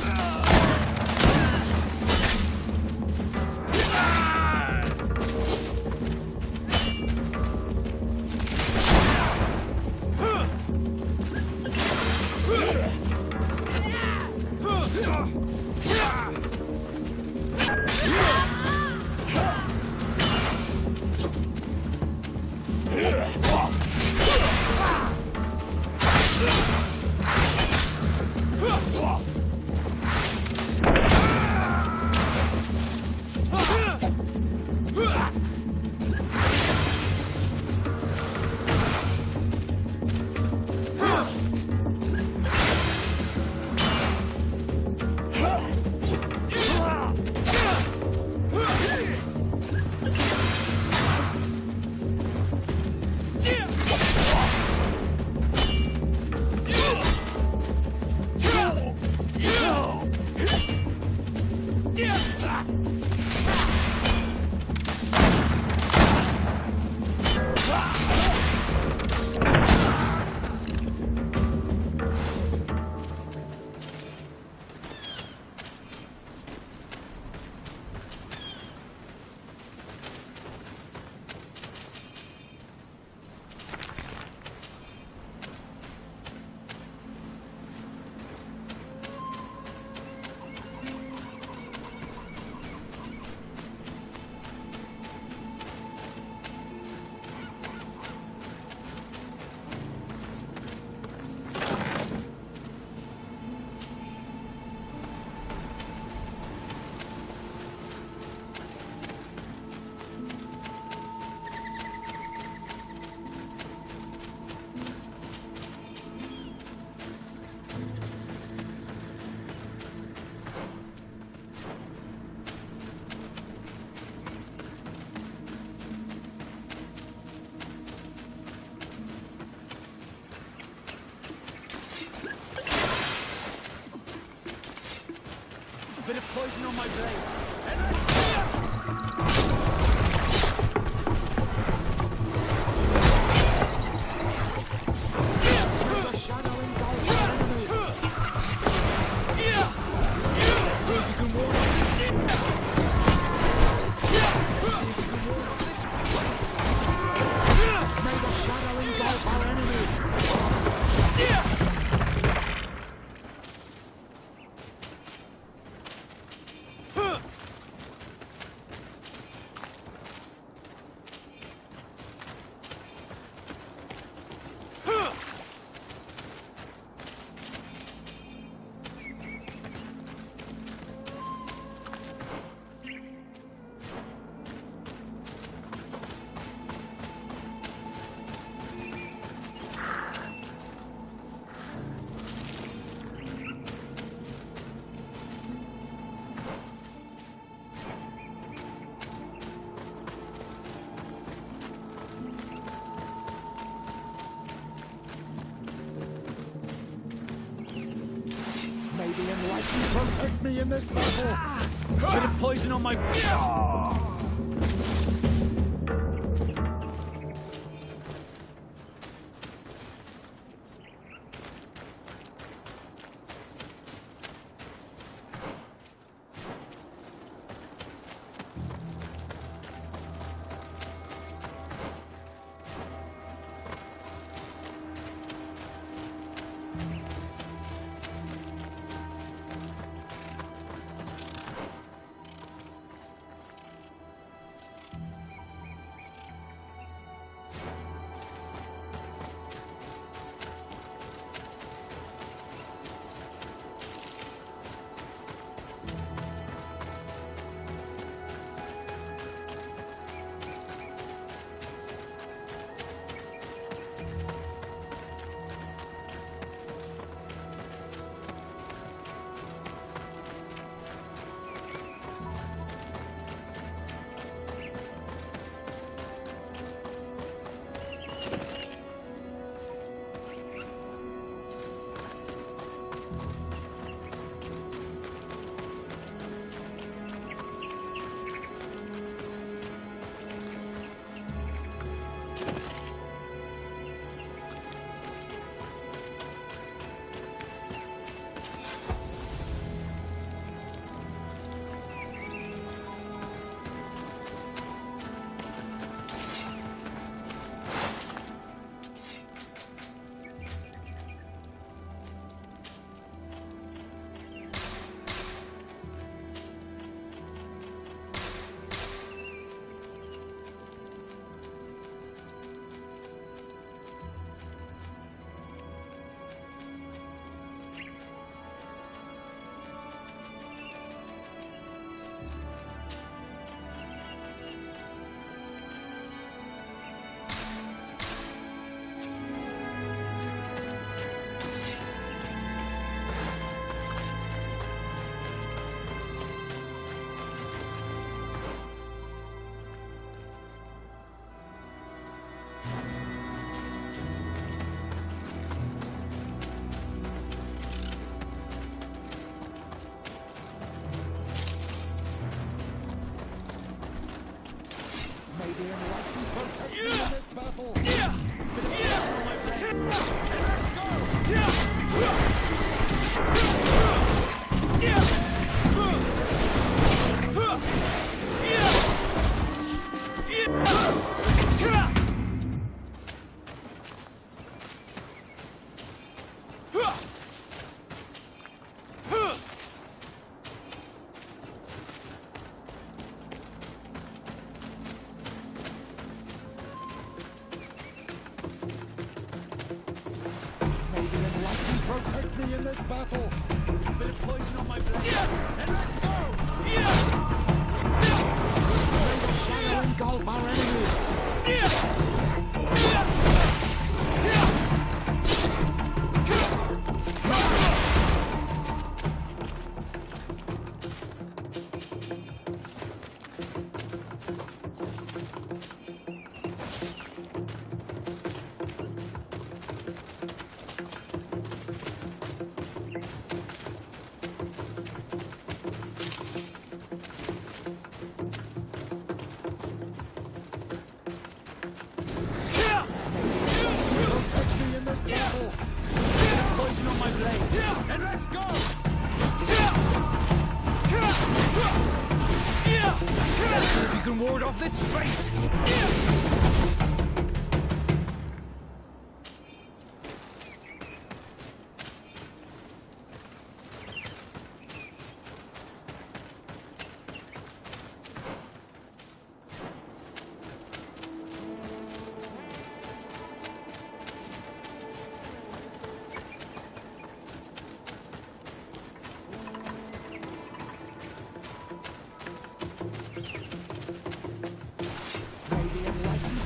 Bit of poison on my blade. And let's go! Protect me in this battle! Bit of poison on my... Protect me in this battle! Bit of poison on my blade. And let's go! May the shadow engulf our enemies! Poison on my blade. And let's go! Let's see if you can ward off this fate!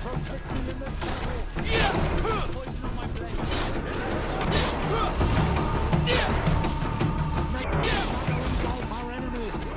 Protect me in this battle! Poison on my blade. Make the shadow engulf our enemies!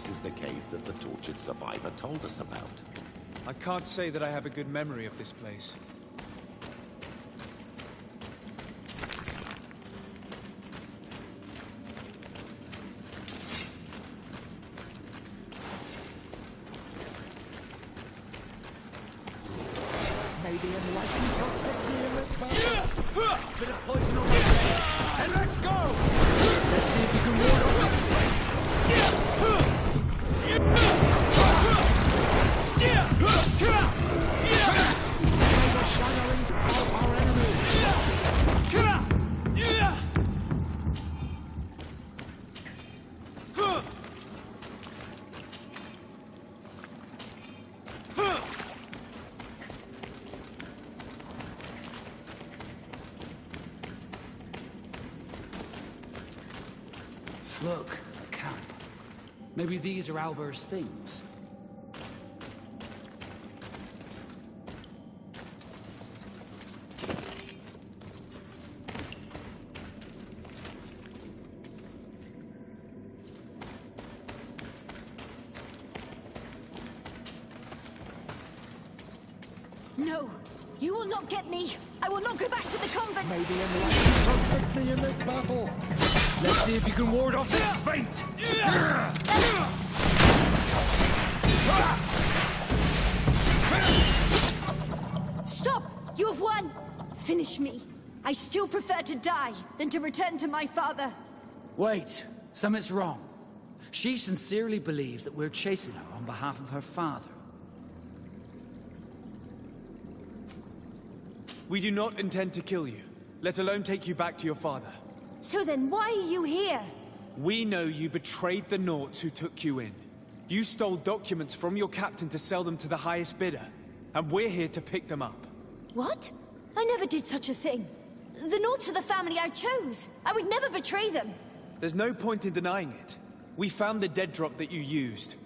This is the cave that the tortured survivor told us about. I can't say that I have a good memory of this place. Maybe enlightened protect me in this battle. Bit of poison on my head, and let's go! Let's see if you can ward off this fate. May the shadowing of our enemies. Look, a camp. Maybe these are Albert's things. No, you will not get me. I will not go back to the convent. May the enlightened protect me in this battle. Let's see if you can ward off this fate! Stop! You have won! Finish me. I still prefer to die than to return to my father. Wait, something's wrong. She sincerely believes that we're chasing her on behalf of her father. We do not intend to kill you, let alone take you back to your father. So then why are you here? We know you betrayed the Nauts who took you in. You stole documents from your captain to sell them to the highest bidder, and we're here to pick them up. What? I never did such a thing. The Nauts are the family I chose. I would never betray them. There's no point in denying it. We found the dead drop that you used.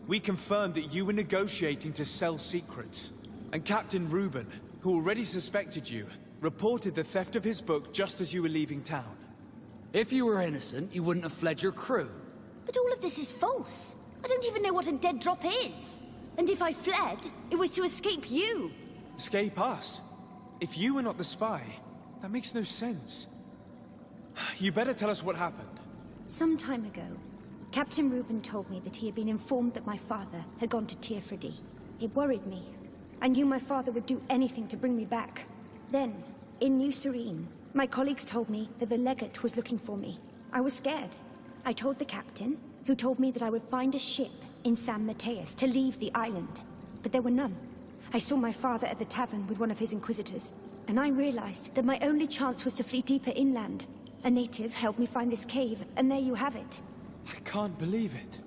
We confirmed that you were negotiating to sell secrets. And Captain Reuben, who already suspected you, reported the theft of his book just as you were leaving town. If you were innocent, you wouldn't have fled your crew. But all of this is false. I don't even know what a dead drop is. And if I fled, it was to escape you. Escape us? If you were not the spy, that makes no sense. You better tell us what happened. Some time ago, Captain Reuben told me that he had been informed that my father had gone to Teerfredy. It worried me. I knew my father would do anything to bring me back. Then, in New Serene, my colleagues told me that the legate was looking for me. I was scared. I told the captain, who told me that I would find a ship in San Mateus to leave the island. But there were none. I saw my father at the tavern with one of his inquisitors, and I realized that my only chance was to flee deeper inland. A native helped me find this cave, and there you have it. I can't believe it.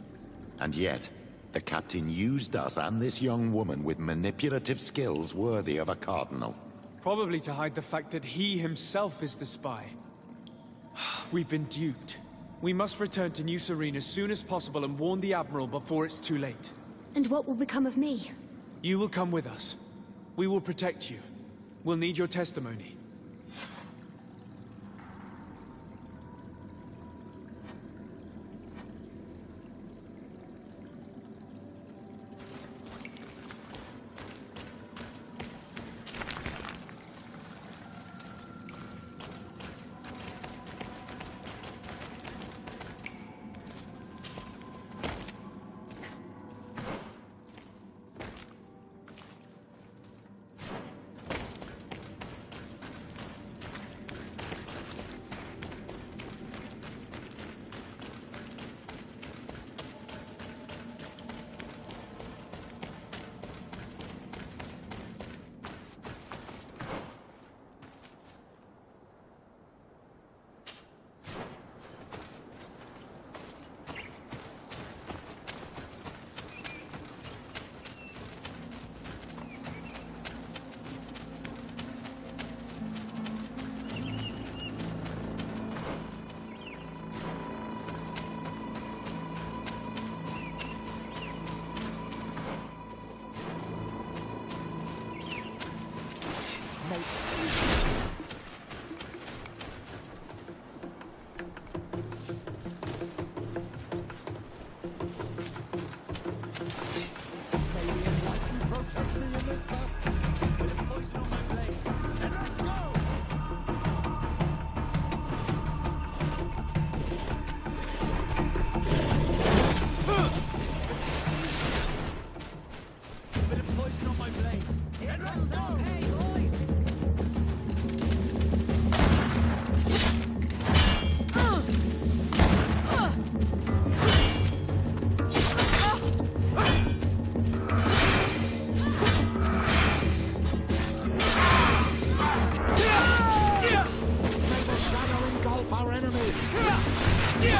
And yet, the captain used us and this young woman with manipulative skills worthy of a cardinal. Probably to hide the fact that he himself is the spy. We've been duped. We must return to New Serene as soon as possible and warn the Admiral before it's too late. And what will become of me? You will come with us. We will protect you. We'll need your testimony.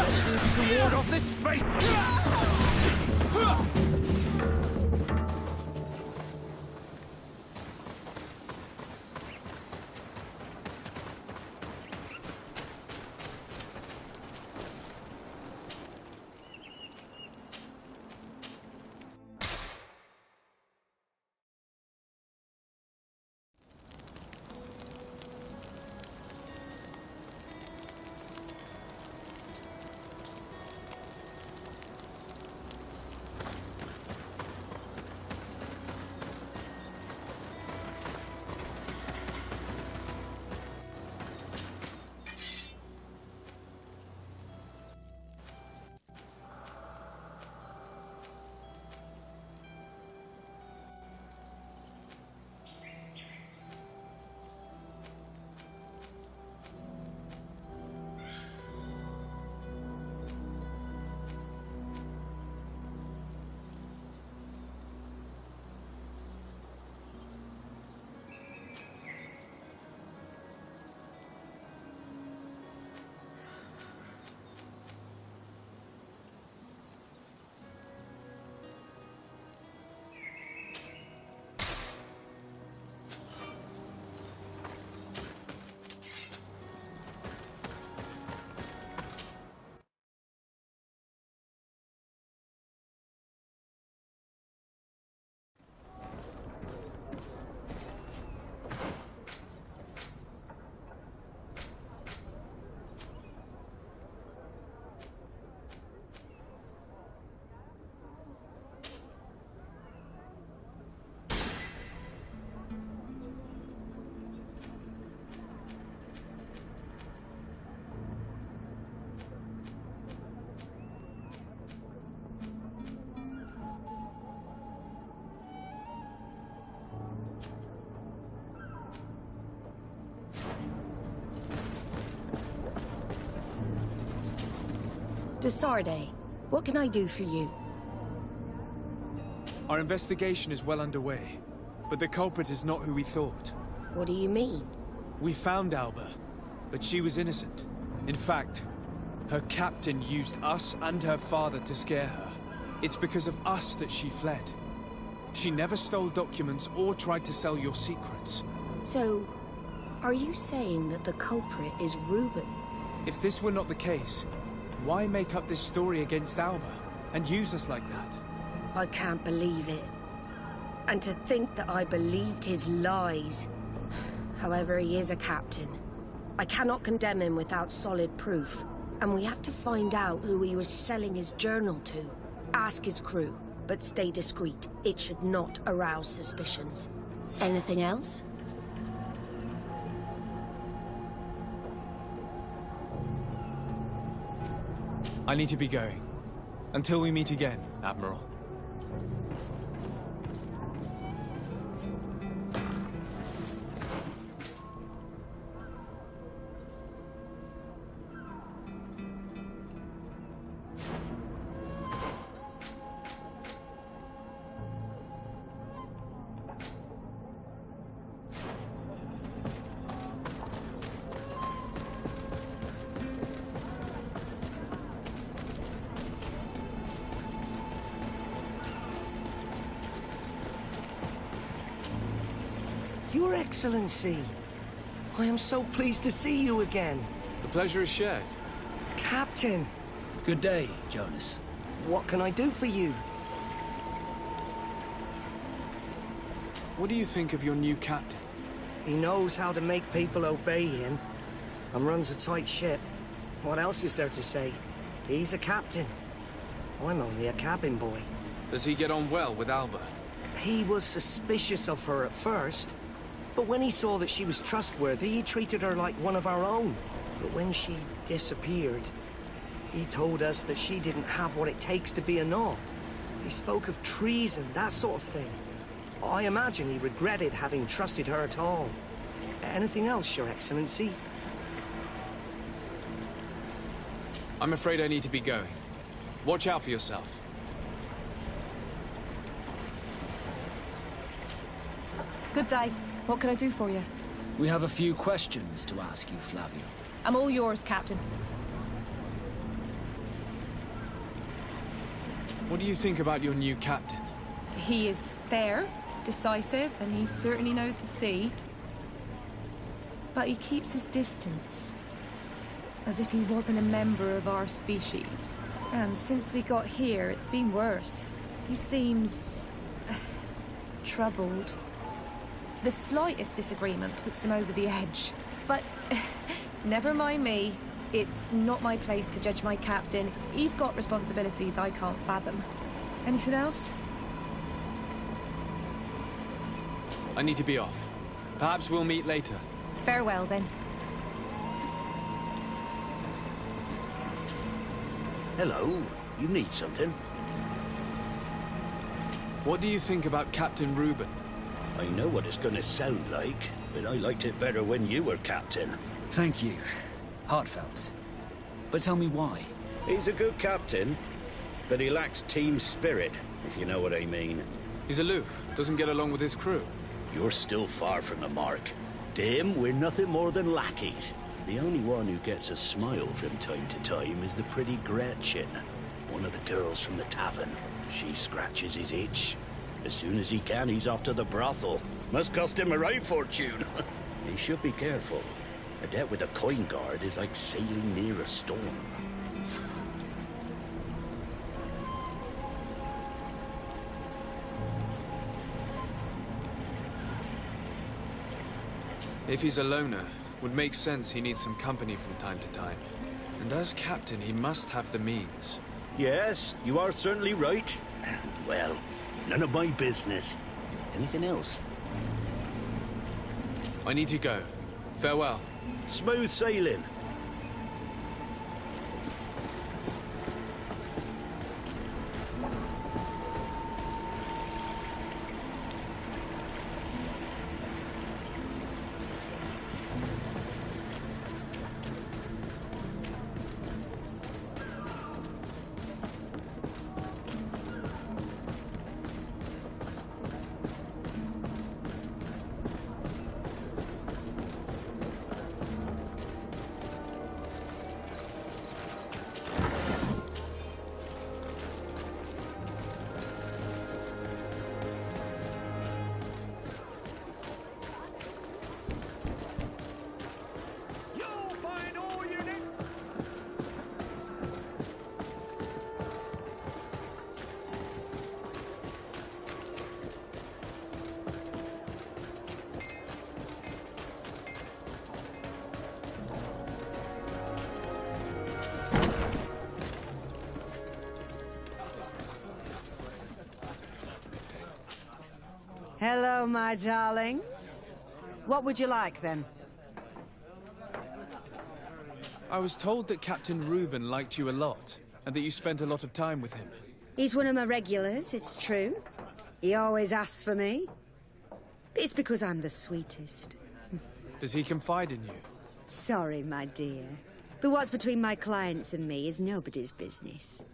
Let's see if you can ward off this fate! Desarde, what can I do for you? Our investigation is well underway, but the culprit is not who we thought. What do you mean? We found Alba, but she was innocent. In fact, her captain used us and her father to scare her. It's because of us that she fled. She never stole documents or tried to sell your secrets. So, are you saying that the culprit is Reuben? If this were not the case, why make up this story against Alba and use us like that? I can't believe it. And to think that I believed his lies. However, he is a captain. I cannot condemn him without solid proof. And we have to find out who he was selling his journal to. Ask his crew, but stay discreet. It should not arouse suspicions. Anything else? I need to be going. Until we meet again, Admiral. Your Excellency, I am so pleased to see you again. The pleasure is shared. Captain. Good day, Jonas. What can I do for you? What do you think of your new captain? He knows how to make people obey him, and runs a tight ship. What else is there to say? He's a captain. I'm only a cabin boy. Does he get on well with Alba? He was suspicious of her at first, but when he saw that she was trustworthy, he treated her like one of our own. But when she disappeared, he told us that she didn't have what it takes to be a Nord. He spoke of treason, that sort of thing. I imagine he regretted having trusted her at all. Anything else, Your Excellency? I'm afraid I need to be going. Watch out for yourself. Good day. What can I do for you? We have a few questions to ask you, Flavio. I'm all yours, Captain. What do you think about your new captain? He is fair, decisive, and he certainly knows the sea. But he keeps his distance, as if he wasn't a member of our species. And since we got here, it's been worse. He seems troubled. The slightest disagreement puts him over the edge. But never mind me. It's not my place to judge my captain. He's got responsibilities I can't fathom. Anything else? I need to be off. Perhaps we'll meet later. Farewell, then. Hello. You need something? What do you think about Captain Reuben? I know what it's gonna sound like, but I liked it better when you were captain. Thank you. Heartfelt. But tell me why. He's a good captain, but he lacks team spirit, if you know what I mean. He's aloof, doesn't get along with his crew. You're still far from the mark. To him, we're nothing more than lackeys. The only one who gets a smile from time to time is the pretty Gretchen, one of the girls from the tavern. She scratches his itch. As soon as he can, he's off to the brothel. Must cost him a right fortune. He should be careful. A debt with a coin guard is like sailing near a storm. If he's a loner, would make sense he needs some company from time to time. And as captain, he must have the means. Yes, you are certainly right. Well, none of my business. Anything else? I need to go. Farewell. Smooth sailing. Hello, my darlings. What would you like, then? I was told that Captain Reuben liked you a lot, and that you spent a lot of time with him. He's one of my regulars, it's true. He always asks for me. But it's because I'm the sweetest. Does he confide in you? Sorry, my dear. But what's between my clients and me is nobody's business.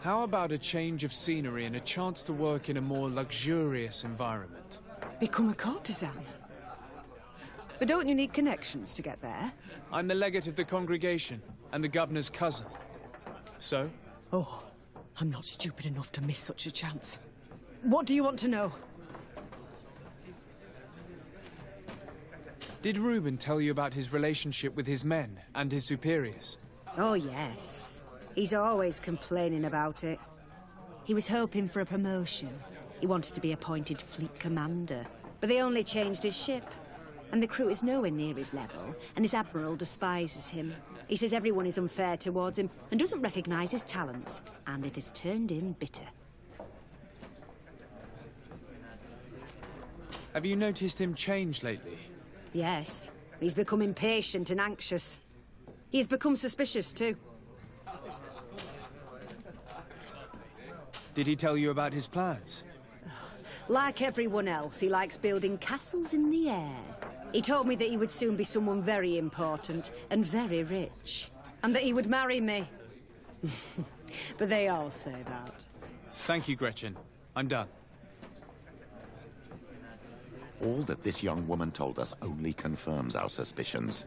How about a change of scenery and a chance to work in a more luxurious environment? Become a courtesan? But don't you need connections to get there? I'm the legate of the congregation, and the governor's cousin. So? Oh, I'm not stupid enough to miss such a chance. What do you want to know? Did Reuben tell you about his relationship with his men and his superiors? Oh, yes. He's always complaining about it. He was hoping for a promotion. He wanted to be appointed fleet commander. But they only changed his ship. And the crew is nowhere near his level, and his admiral despises him. He says everyone is unfair towards him and doesn't recognize his talents, and it has turned him bitter. Have you noticed him change lately? Yes. He's become impatient and anxious. He's become suspicious, too. Did he tell you about his plans? Like everyone else, he likes building castles in the air. He told me that he would soon be someone very important and very rich. And that he would marry me. But they all say that. Thank you, Gretchen. I'm done. All that this young woman told us only confirms our suspicions.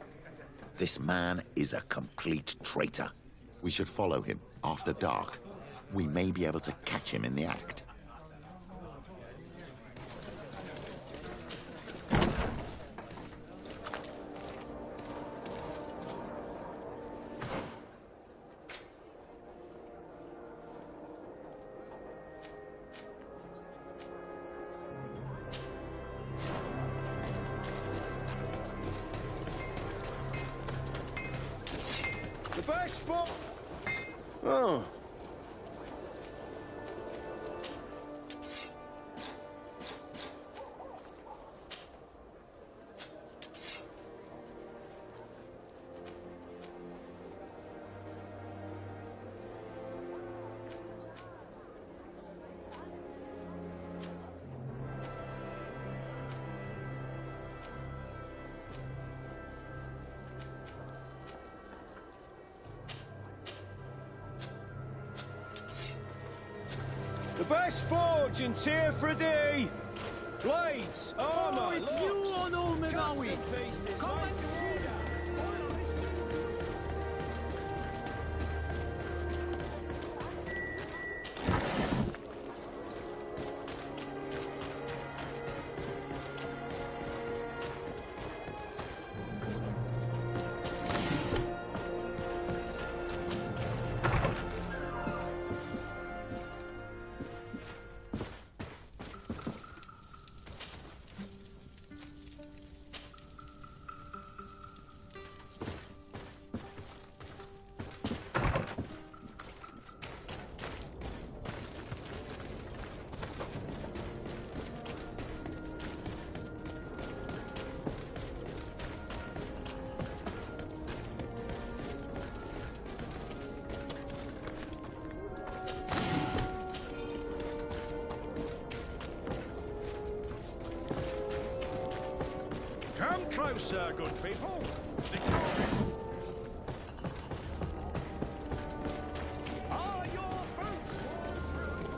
This man is a complete traitor. We should follow him after dark. We may be able to catch him in the act. The best for... Oh. The best forge in Tier Fredy! Blades, armor, it's you on all Menawi! Come and see that! Come closer, good people. Are your boots worn through?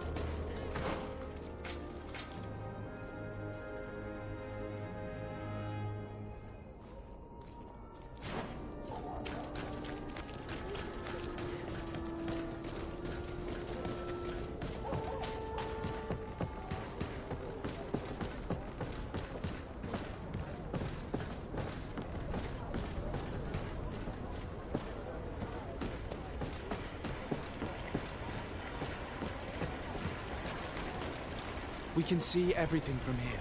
We can see everything from here.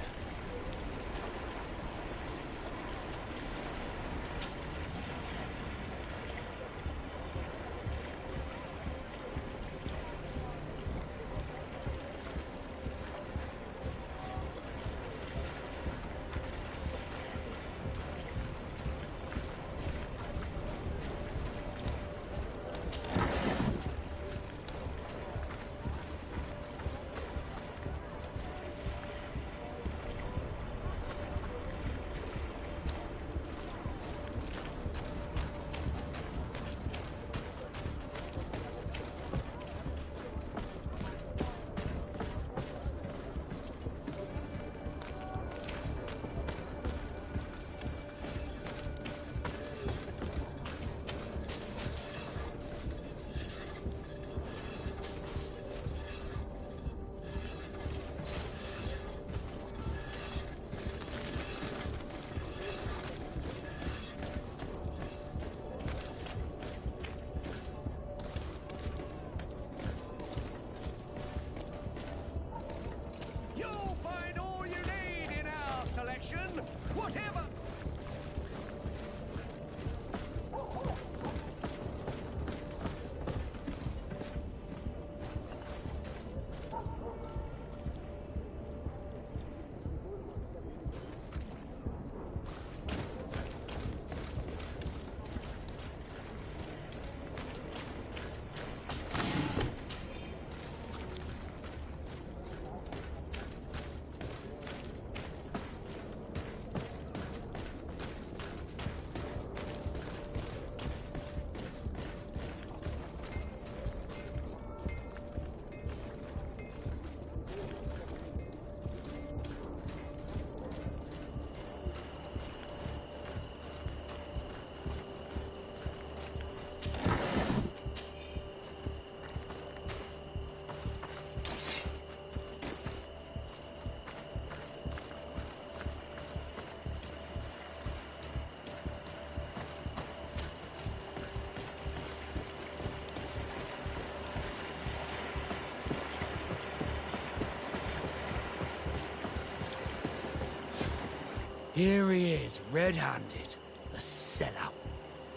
Here he is, red-handed. A sellout.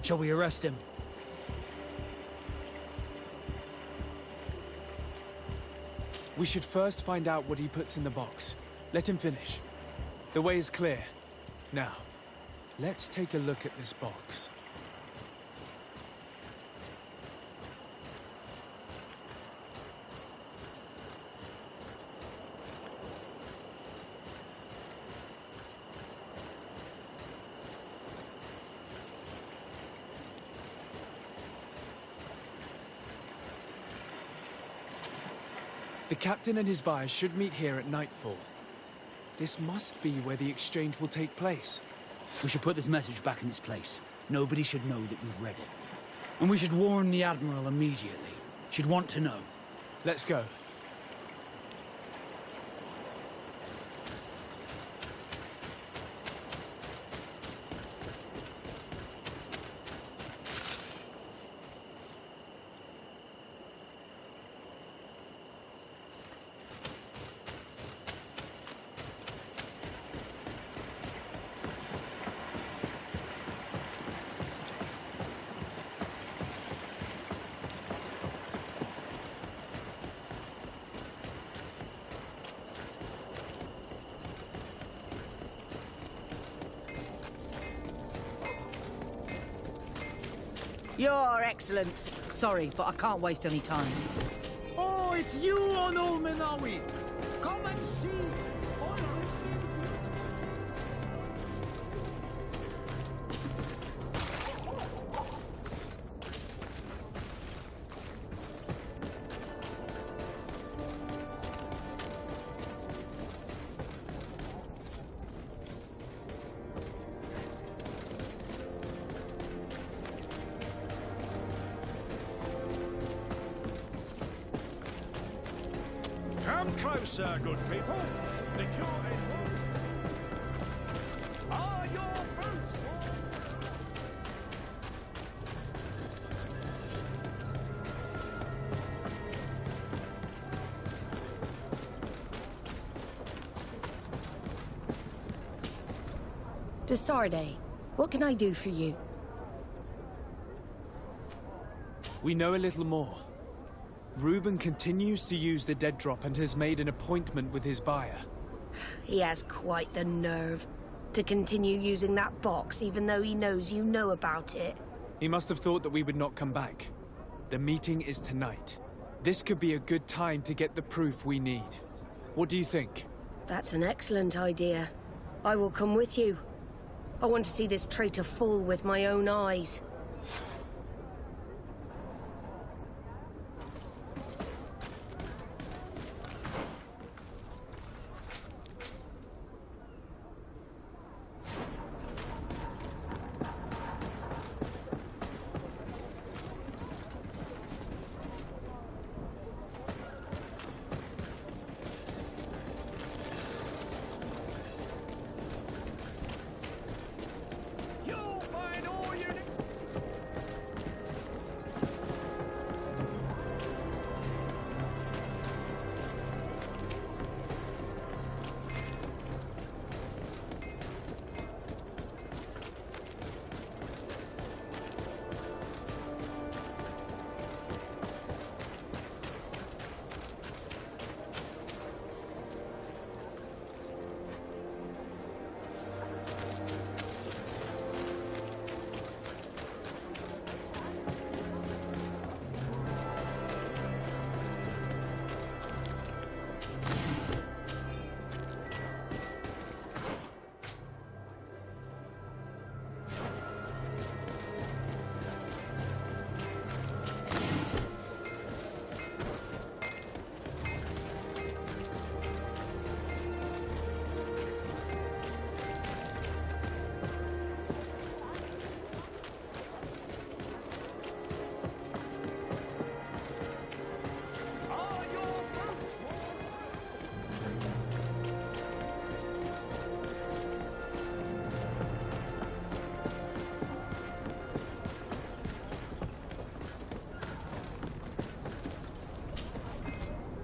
Shall we arrest him? We should first find out what he puts in the box. Let him finish. The way is clear. Now, let's take a look at this box. The captain and his buyers should meet here at nightfall. This must be where the exchange will take place. We should put this message back in its place. Nobody should know that we've read it. And we should warn the Admiral immediately. She'd want to know. Let's go. Your Excellence. Sorry, but I can't waste any time. Oh, it's you, Onul Menawi. Come and see. Come closer, good people. The cure are your boots. Desarde, what can I do for you? We know a little more. Reuben continues to use the dead drop and has made an appointment with his buyer. He has quite the nerve to continue using that box even though he knows you know about it. He must have thought that we would not come back. The meeting is tonight. This could be a good time to get the proof we need. What do you think? That's an excellent idea. I will come with you. I want to see this traitor fall with my own eyes.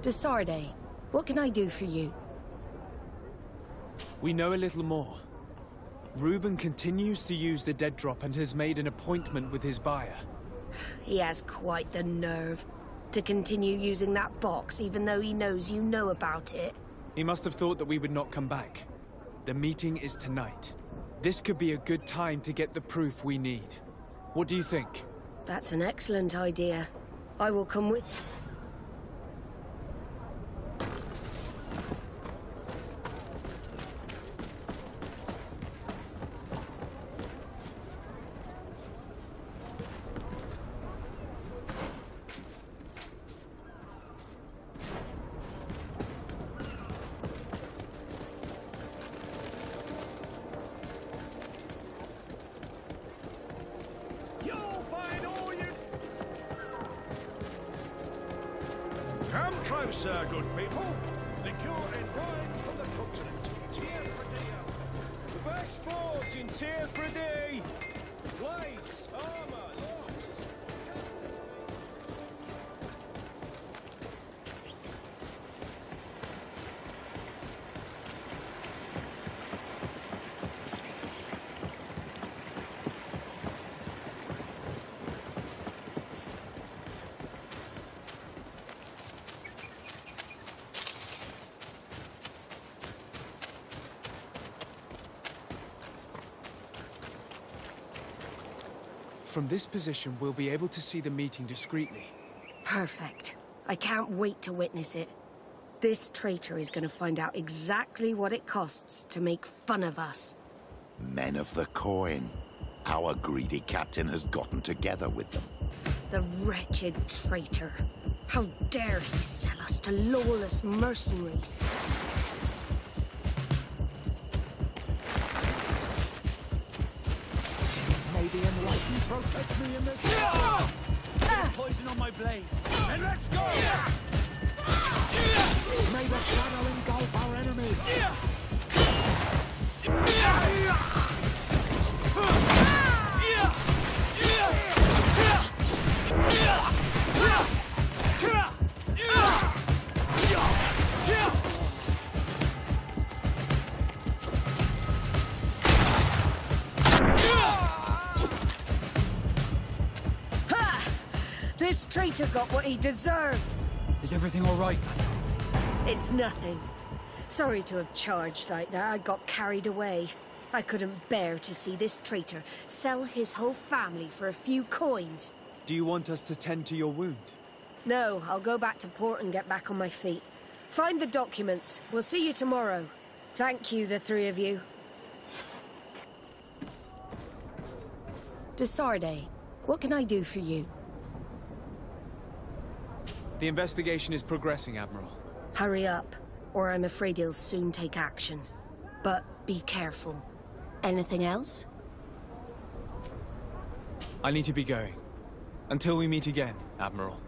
Desarde, what can I do for you? We know a little more. Reuben continues to use the dead drop and has made an appointment with his buyer. He has quite the nerve to continue using that box even though he knows you know about it. He must have thought that we would not come back. The meeting is tonight. This could be a good time to get the proof we need. What do you think? That's an excellent idea. I will come with... Come closer, good people. Liqueur and wine from the continent. Tear for day. The best forge in Tear for day. Blades, armor, locks. From this position, we'll be able to see the meeting discreetly. Perfect. I can't wait to witness it. This traitor is going to find out exactly what it costs to make fun of us. Men of the coin. Our greedy captain has gotten together with them. The wretched traitor. How dare he sell us to lawless mercenaries? Maybe enlighten protect me in this. Poison on my blade. And let's go! May the shadow engulf our enemies! This traitor got what he deserved. Is everything all right? It's nothing. Sorry to have charged like that. I got carried away. I couldn't bear to see this traitor sell his whole family for a few coins. Do you want us to tend to your wound? No, I'll go back to port and get back on my feet. Find the documents. We'll see you tomorrow. Thank you, the three of you. Desarde, what can I do for you? The investigation is progressing, Admiral. Hurry up, or I'm afraid he'll soon take action. But be careful. Anything else? I need to be going. Until we meet again, Admiral.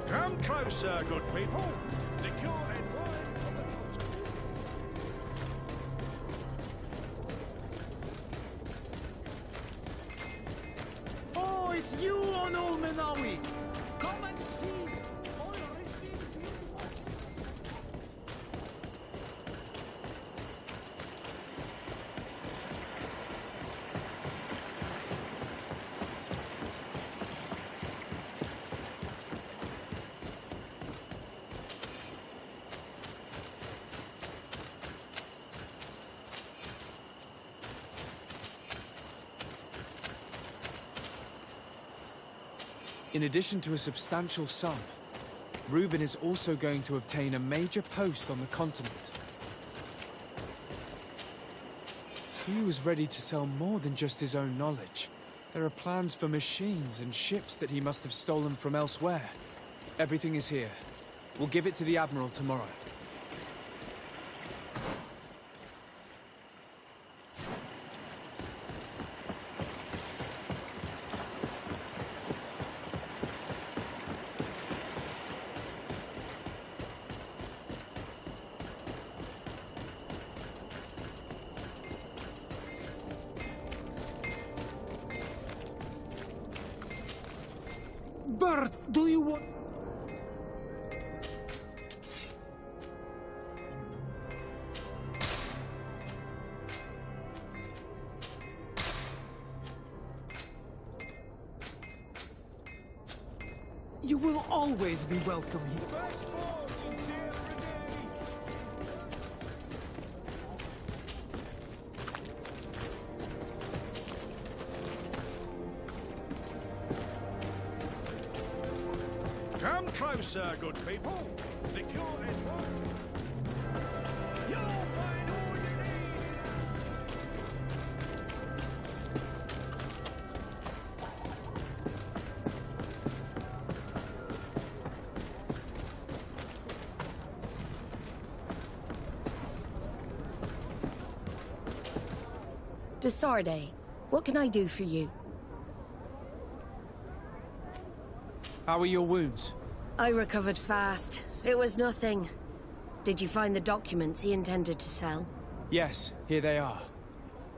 Come closer, good people. Liqueur and wine from the continent. Oh, it's you, Onul Menawi! Come and see! All received beautiful. In addition to a substantial sum, Reuben is also going to obtain a major post on the continent. He was ready to sell more than just his own knowledge. There are plans for machines and ships that he must have stolen from elsewhere. Everything is here. We'll give it to the Admiral tomorrow. Bert, do you want... You will always be welcome here. Come closer, good people. The cure is one. You'll find all you need. Desarde, what can I do for you? How are your wounds? I recovered fast. It was nothing. Did you find the documents he intended to sell? Yes, here they are.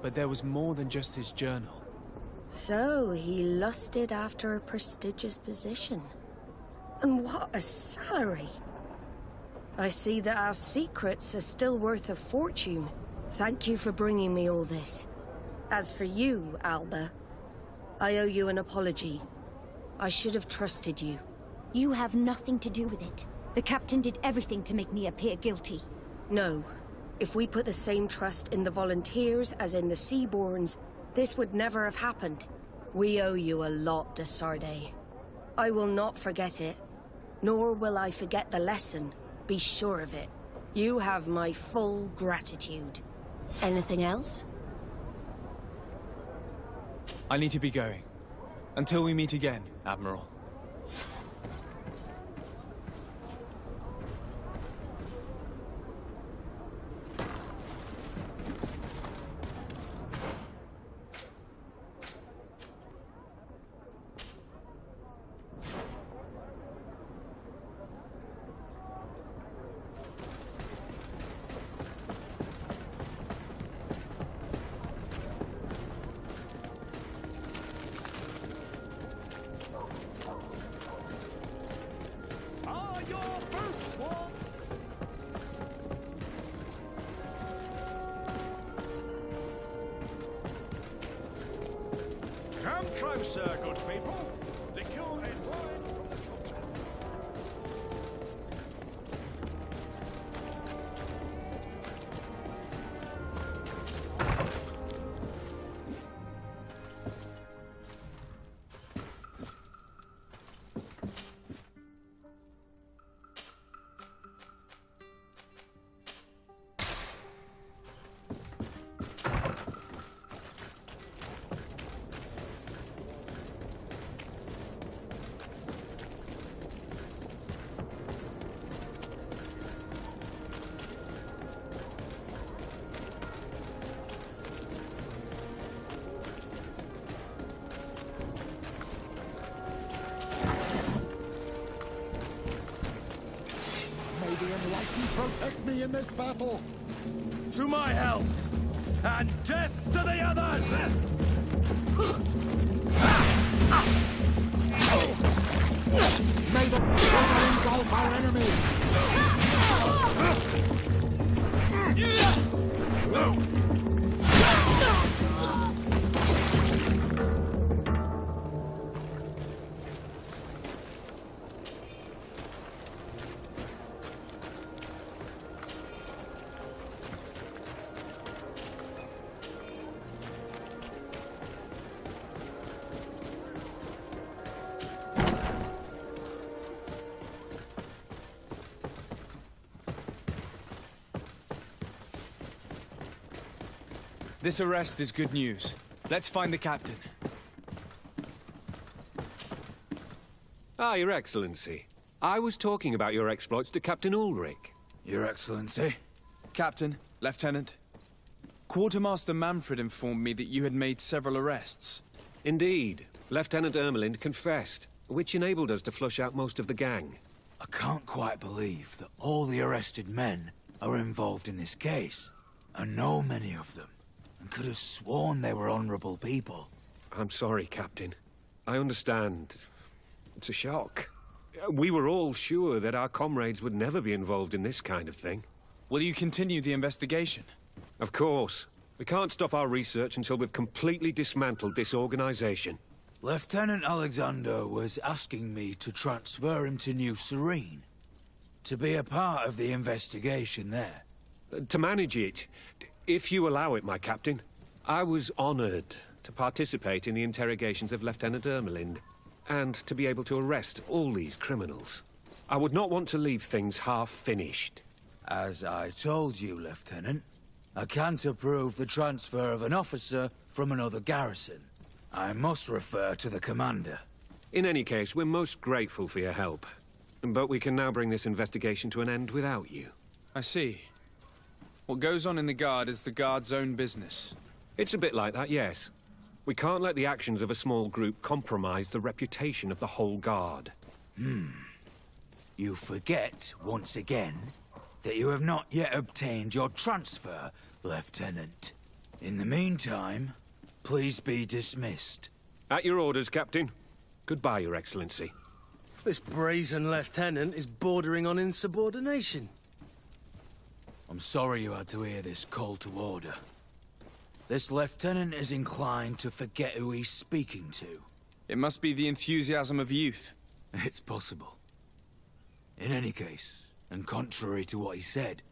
But there was more than just his journal. So, he lusted after a prestigious position. And what a salary! I see that our secrets are still worth a fortune. Thank you for bringing me all this. As for you, Alba, I owe you an apology. I should have trusted you. You have nothing to do with it. The captain did everything to make me appear guilty. No. If we put the same trust in the volunteers as in the Seaborns, this would never have happened. We owe you a lot, Desarde. I will not forget it. Nor will I forget the lesson. Be sure of it. You have my full gratitude. Anything else? I need to be going. Until we meet again, Admiral. Come closer, good people. The cure is wine from the continent. Protect me in this battle! To my health, and death to the others! May the fire engulf our enemies! This arrest is good news. Let's find the captain. Ah, Your Excellency. I was talking about your exploits to Captain Ulrich. Your Excellency? Captain, Lieutenant. Quartermaster Manfred informed me that you had made several arrests. Indeed. Lieutenant Ermelind confessed, which enabled us to flush out most of the gang. I can't quite believe that all the arrested men are involved in this case. I know many of them, and could have sworn they were honorable people. I'm sorry, Captain. I understand. It's a shock. We were all sure that our comrades would never be involved in this kind of thing. Will you continue the investigation? Of course. We can't stop our research until we've completely dismantled this organization. Lieutenant Alexander was asking me to transfer him to New Serene, to be a part of the investigation there. To manage it, if you allow it, my captain. I was honored to participate in the interrogations of Lieutenant Ermelind, and to be able to arrest all these criminals. I would not want to leave things half-finished. As I told you, Lieutenant, I can't approve the transfer of an officer from another garrison. I must refer to the commander. In any case, we're most grateful for your help. But we can now bring this investigation to an end without you. I see. What goes on in the Guard is the Guard's own business. It's a bit like that, yes. We can't let the actions of a small group compromise the reputation of the whole Guard. You forget, once again, that you have not yet obtained your transfer, Lieutenant. In the meantime, please be dismissed. At your orders, Captain. Goodbye, Your Excellency. This brazen lieutenant is bordering on insubordination. I'm sorry you had to hear this call to order. This lieutenant is inclined to forget who he's speaking to. It must be the enthusiasm of youth. It's possible. In any case, and contrary to what he said,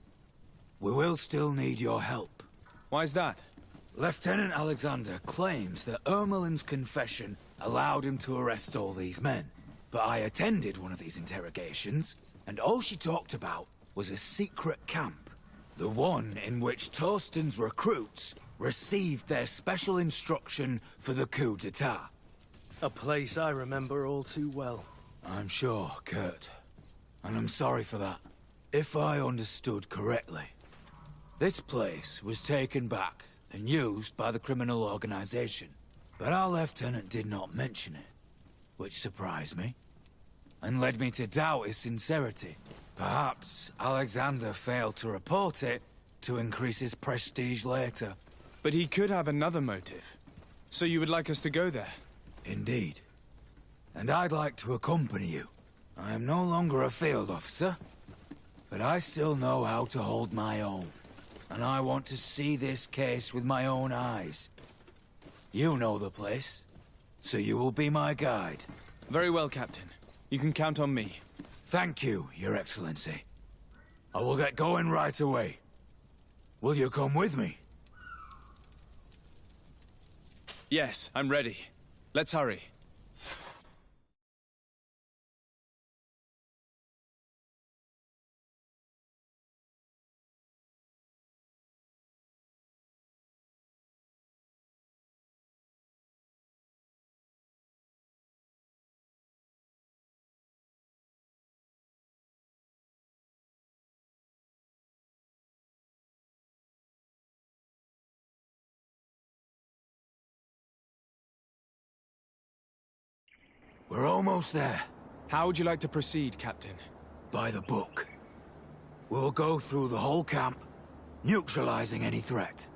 we will still need your help. Why's that? Lieutenant Alexander claims that Ermelin's confession allowed him to arrest all these men. But I attended one of these interrogations, and all she talked about was a secret camp. The one in which Torsten's recruits received their special instruction for the coup d'etat. A place I remember all too well. I'm sure, Kurt. And I'm sorry for that. If I understood correctly, this place was taken back and used by the criminal organization. But our lieutenant did not mention it, which surprised me, and led me to doubt his sincerity. Perhaps Alexander failed to report it to increase his prestige later. But he could have another motive. So you would like us to go there? Indeed. And I'd like to accompany you. I am no longer a field officer, but I still know how to hold my own. And I want to see this case with my own eyes. You know the place, so you will be my guide. Very well, Captain. You can count on me. Thank you, Your Excellency. I will get going right away. Will you come with me? Yes, I'm ready. Let's hurry. We're almost there. How would you like to proceed, Captain? By the book. We'll go through the whole camp, neutralizing any threat.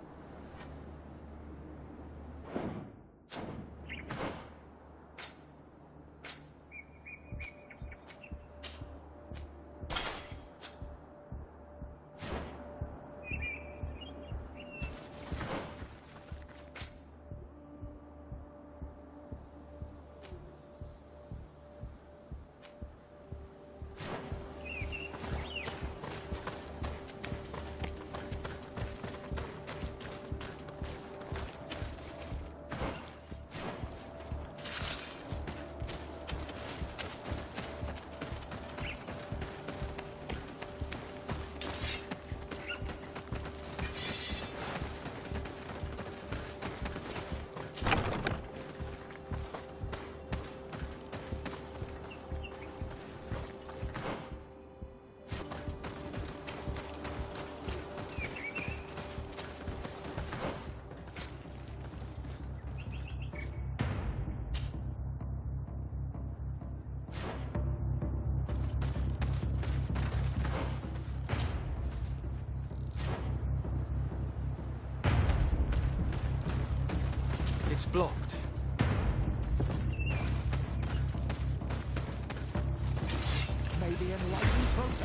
It's blocked.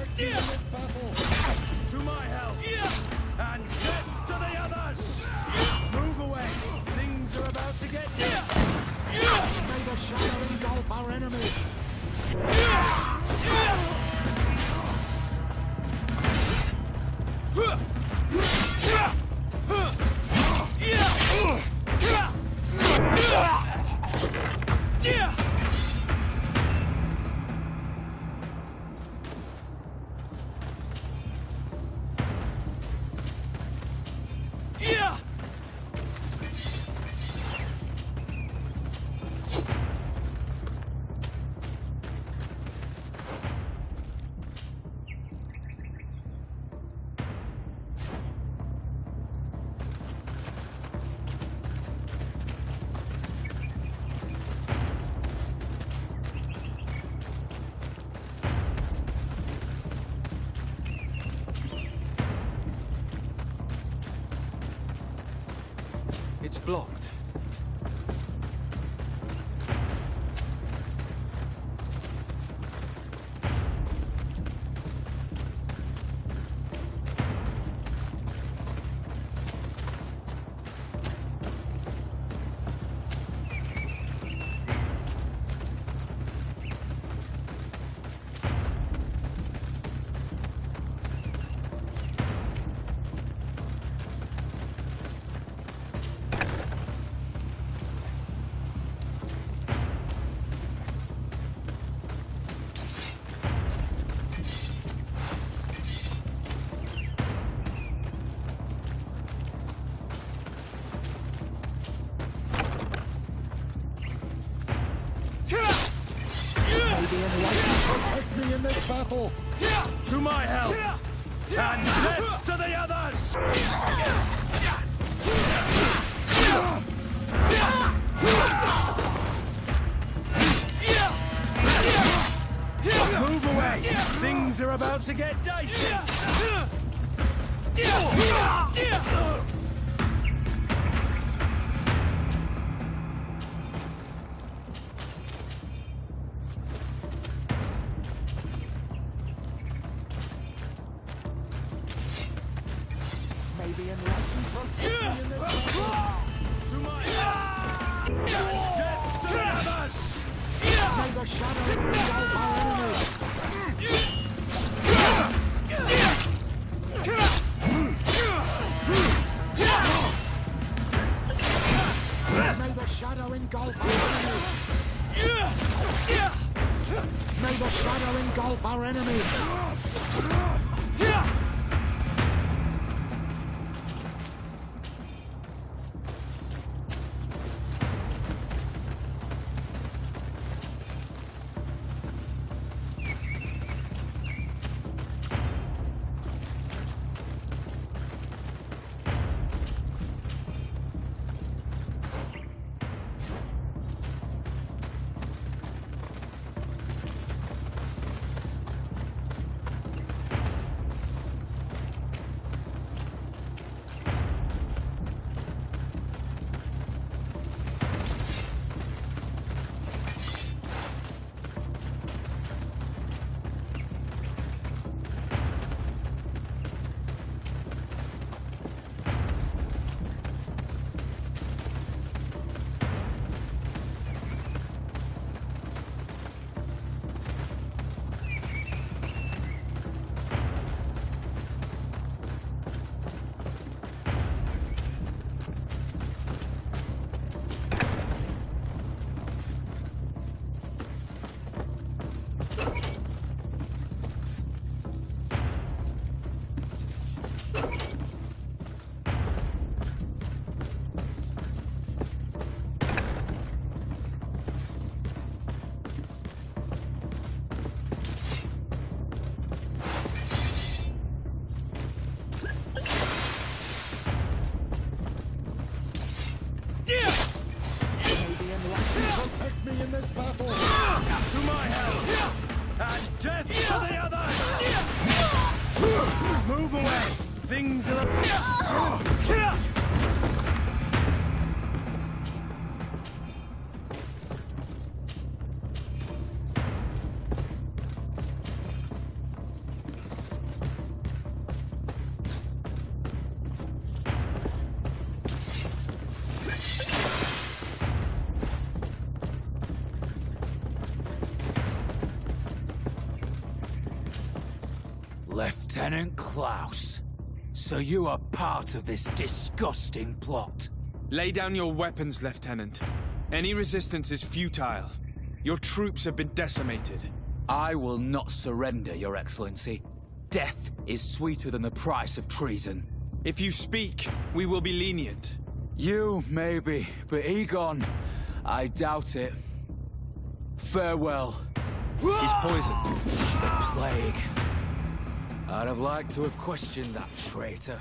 protect me in this battle. To my help. And death to the others. Move away. Things are about to get dicey. May the shadow engulf our enemies. It's blocked. Protect me in this battle. To my help. And death to the others. Move away. Things are about to get dicey. Maybe enlightened protect me in this battle. To my help. And death to the others. May the shadow engulf our enemies. May the shadow engulf our enemies. May the shadow engulf our enemies. Protect me in this battle. To my help. And death to the others. Move away. Things are... Lieutenant Klaus. So you are part of this disgusting plot. Lay down your weapons, Lieutenant. Any resistance is futile. Your troops have been decimated. I will not surrender, Your Excellency. Death is sweeter than the price of treason. If you speak, we will be lenient. You, maybe, but Egon, I doubt it. Farewell. He's poisoned. The plague. I'd have liked to have questioned that traitor.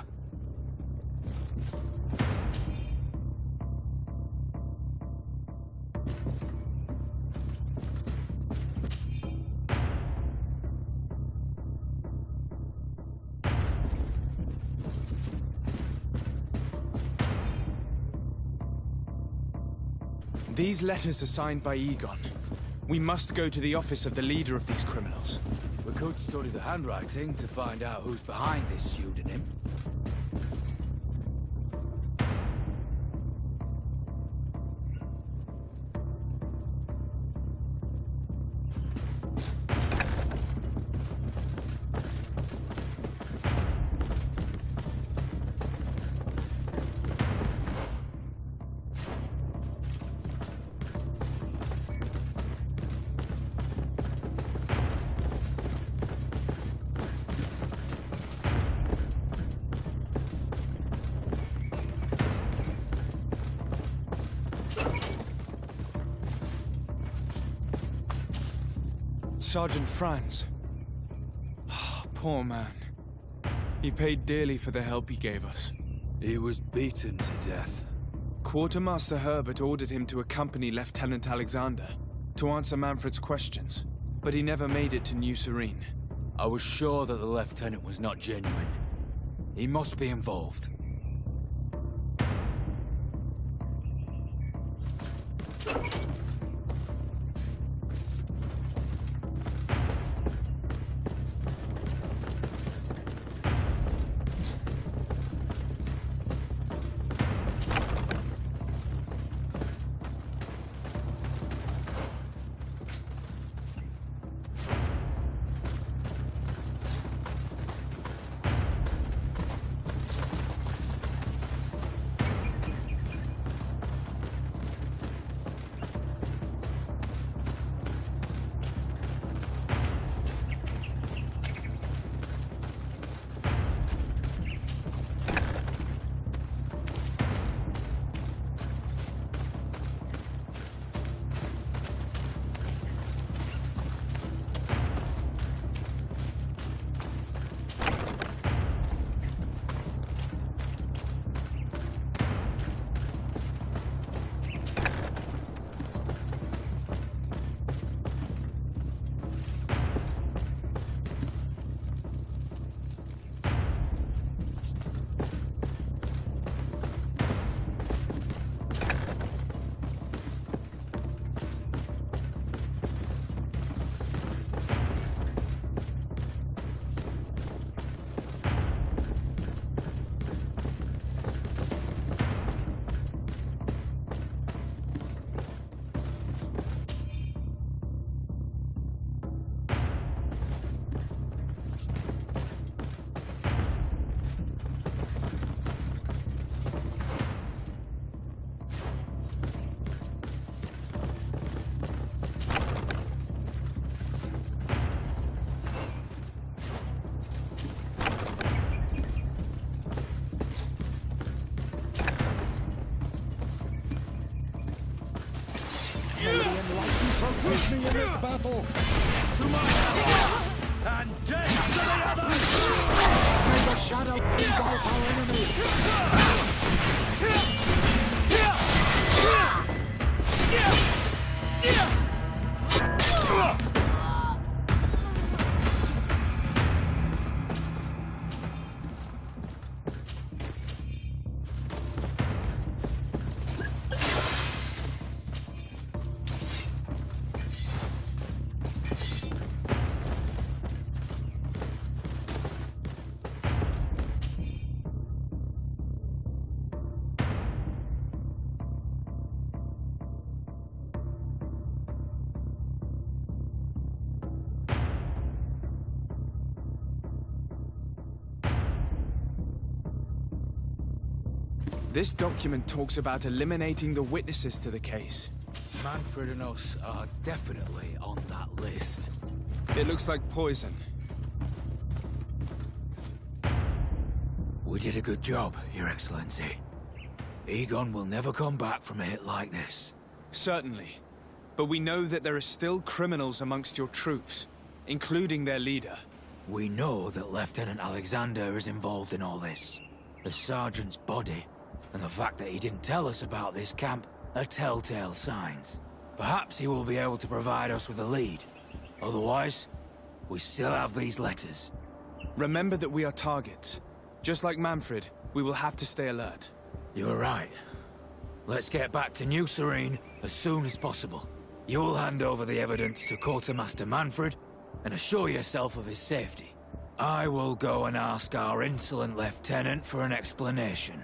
These letters are signed by Egon. We must go to the office of the leader of these criminals. We could study the handwriting to find out who's behind this pseudonym. Sergeant Franz. Oh, poor man. He paid dearly for the help he gave us. He was beaten to death. Quartermaster Herbert ordered him to accompany Lieutenant Alexander to answer Manfred's questions, but he never made it to New Serene. I was sure that the lieutenant was not genuine. He must be involved. Take me in this battle! To my ally! And death to the others! May the shadow engulf our enemies! This document talks about eliminating the witnesses to the case. Manfred and us are definitely on that list. It looks like poison. We did a good job, Your Excellency. Egon will never come back from a hit like this. Certainly. But we know that there are still criminals amongst your troops, including their leader. We know that Lieutenant Alexander is involved in all this. The sergeant's body, and the fact that he didn't tell us about this camp, are telltale signs. Perhaps he will be able to provide us with a lead. Otherwise, we still have these letters. Remember that we are targets. Just like Manfred, we will have to stay alert. You're right. Let's get back to New Serene as soon as possible. You'll hand over the evidence to Quartermaster Manfred and assure yourself of his safety. I will go and ask our insolent lieutenant for an explanation.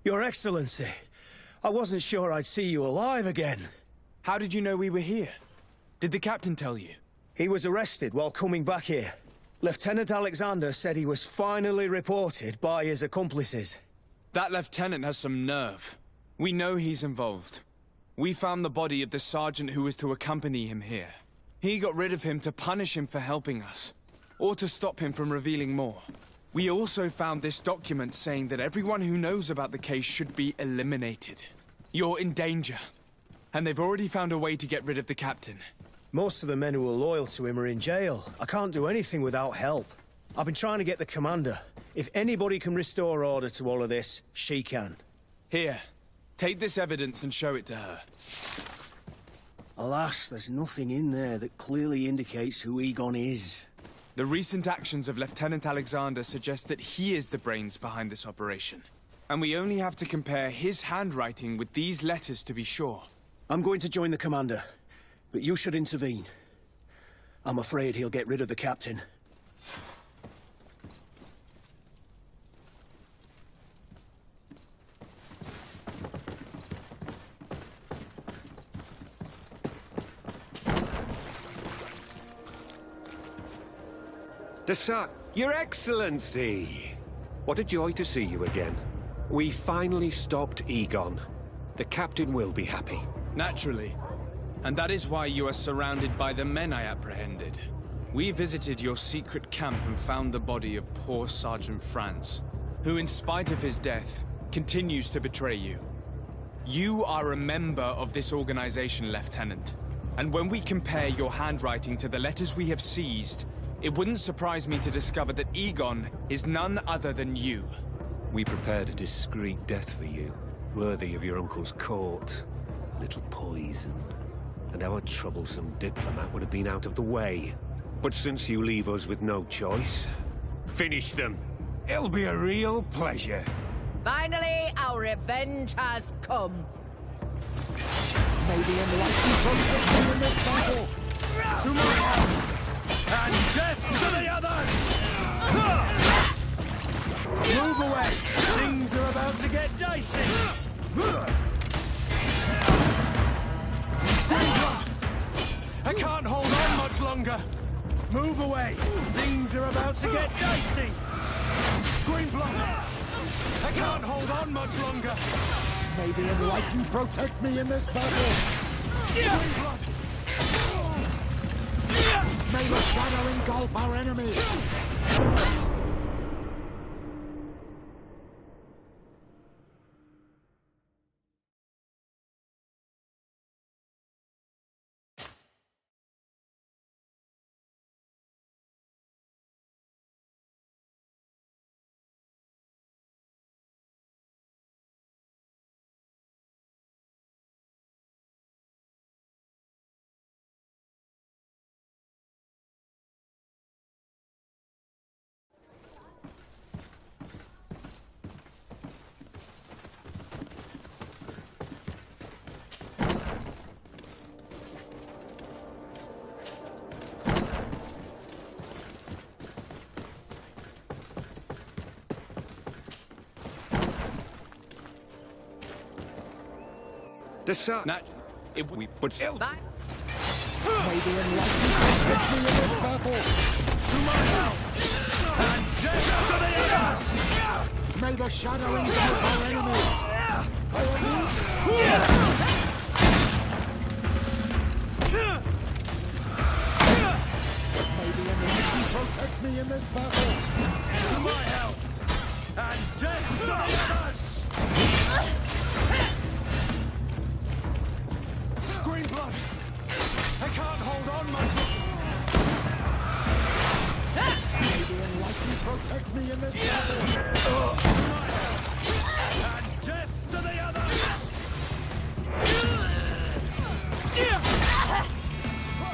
Your Excellency, I wasn't sure I'd see you alive again. How did you know we were here? Did the captain tell you? He was arrested while coming back here. Lieutenant Alexander said he was finally reported by his accomplices. That lieutenant has some nerve. We know he's involved. We found the body of the sergeant who was to accompany him here. He got rid of him to punish him for helping us, or to stop him from revealing more. We also found this document saying that everyone who knows about the case should be eliminated. You're in danger. And they've already found a way to get rid of the captain. Most of the men who are loyal to him are in jail. I can't do anything without help. I've been trying to get the commander. If anybody can restore order to all of this, she can. Here, take this evidence and show it to her. Alas, there's nothing in there that clearly indicates who Egon is. The recent actions of Lieutenant Alexander suggest that he is the brains behind this operation. And we only have to compare his handwriting with these letters to be sure. I'm going to join the commander, but you should intervene. I'm afraid he'll get rid of the captain. Your Excellency! What a joy to see you again. We finally stopped Egon. The captain will be happy. Naturally. And that is why you are surrounded by the men I apprehended. We visited your secret camp and found the body of poor Sergeant Franz, who in spite of his death, continues to betray you. You are a member of this organization, Lieutenant. And when we compare your handwriting to the letters we have seized, it wouldn't surprise me to discover that Egon is none other than you. We prepared a discreet death for you, worthy of your uncle's court. A little poison, and our troublesome diplomat would have been out of the way. But since you leave us with no choice, finish them. It'll be a real pleasure. Finally, our revenge has come. May the enlightened protect you in this battle! To my help! And death to the others! Move away! Things are about to get dicey! I can't hold on much longer! Move away! Things are about to get dicey! Green blood! I can't hold on much longer! May the enlightened protect me in this battle! Green blood! May the shadow engulf our enemies! If we put May the enlightened protect me in this battle! To my help! And death to the others! May the shadow engulf our enemies! May the enlightened protect me in this battle! To my help! And death to the others! Green blood! I can't hold on much longer! May the enlightened protect me in this battle! To my help! And death to the others!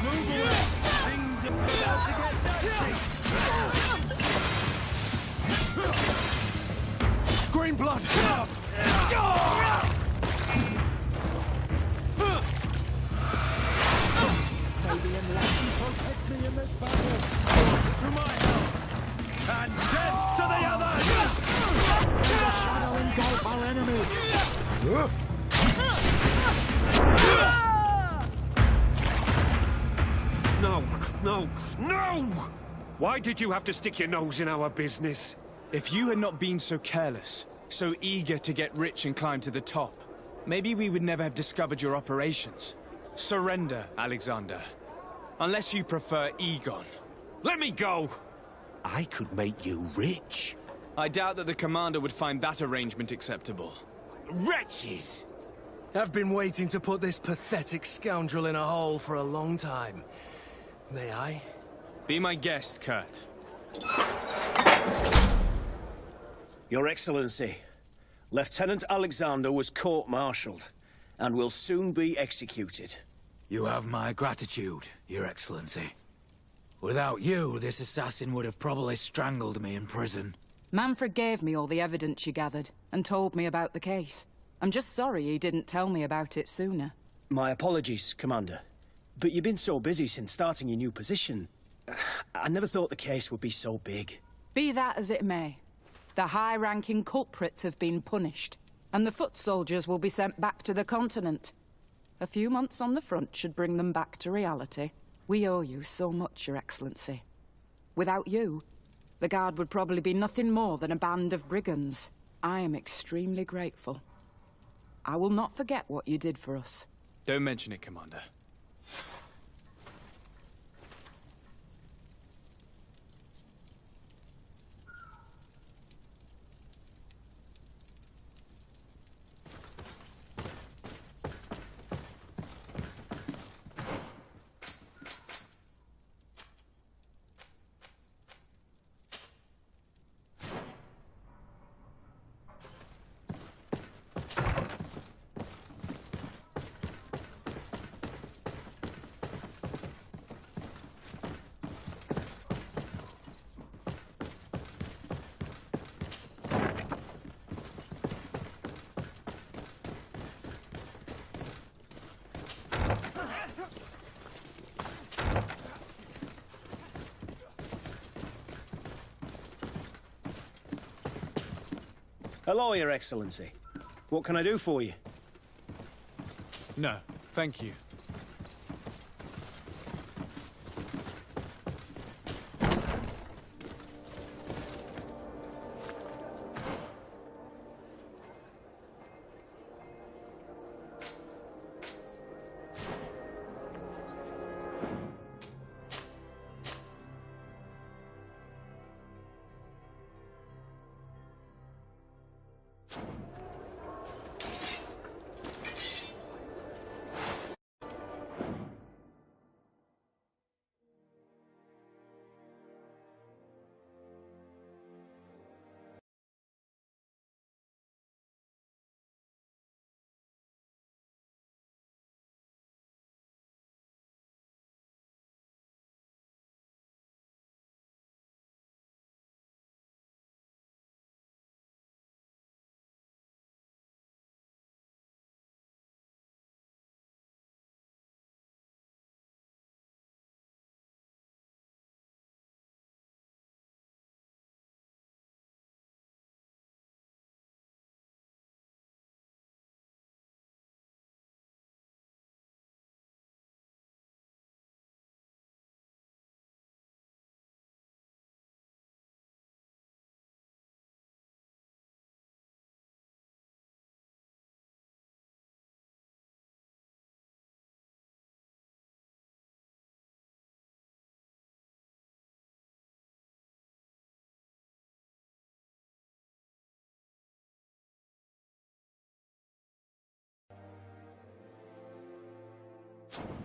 Move away! Things are about to get dicey! Green blood! May the enlightened protect me in this battle! To my help! And death to the others! May the shadow engulf our enemies! No! Why did you have to stick your nose in our business? If you had not been so careless, so eager to get rich and climb to the top, maybe we would never have discovered your operations. Surrender, Alexander. Unless you prefer Egon. Let me go! I could make you rich. I doubt that the commander would find that arrangement acceptable. Wretches! I've been waiting to put this pathetic scoundrel in a hole for a long time. May I? Be my guest, Kurt. Your Excellency, Lieutenant Alexander was court-martialed and will soon be executed. You have my gratitude, Your Excellency. Without you, this assassin would have probably strangled me in prison. Manfred gave me all the evidence you gathered and told me about the case. I'm just sorry he didn't tell me about it sooner. My apologies, Commander. But you've been so busy since starting your new position. I never thought the case would be so big. Be that as it may, the high-ranking culprits have been punished, and the foot soldiers will be sent back to the continent. A few months on the front should bring them back to reality. We owe you so much, Your Excellency. Without you, the Guard would probably be nothing more than a band of brigands. I am extremely grateful. I will not forget what you did for us. Don't mention it, Commander. Hello, Your Excellency. What can I do for you? No, thank you. you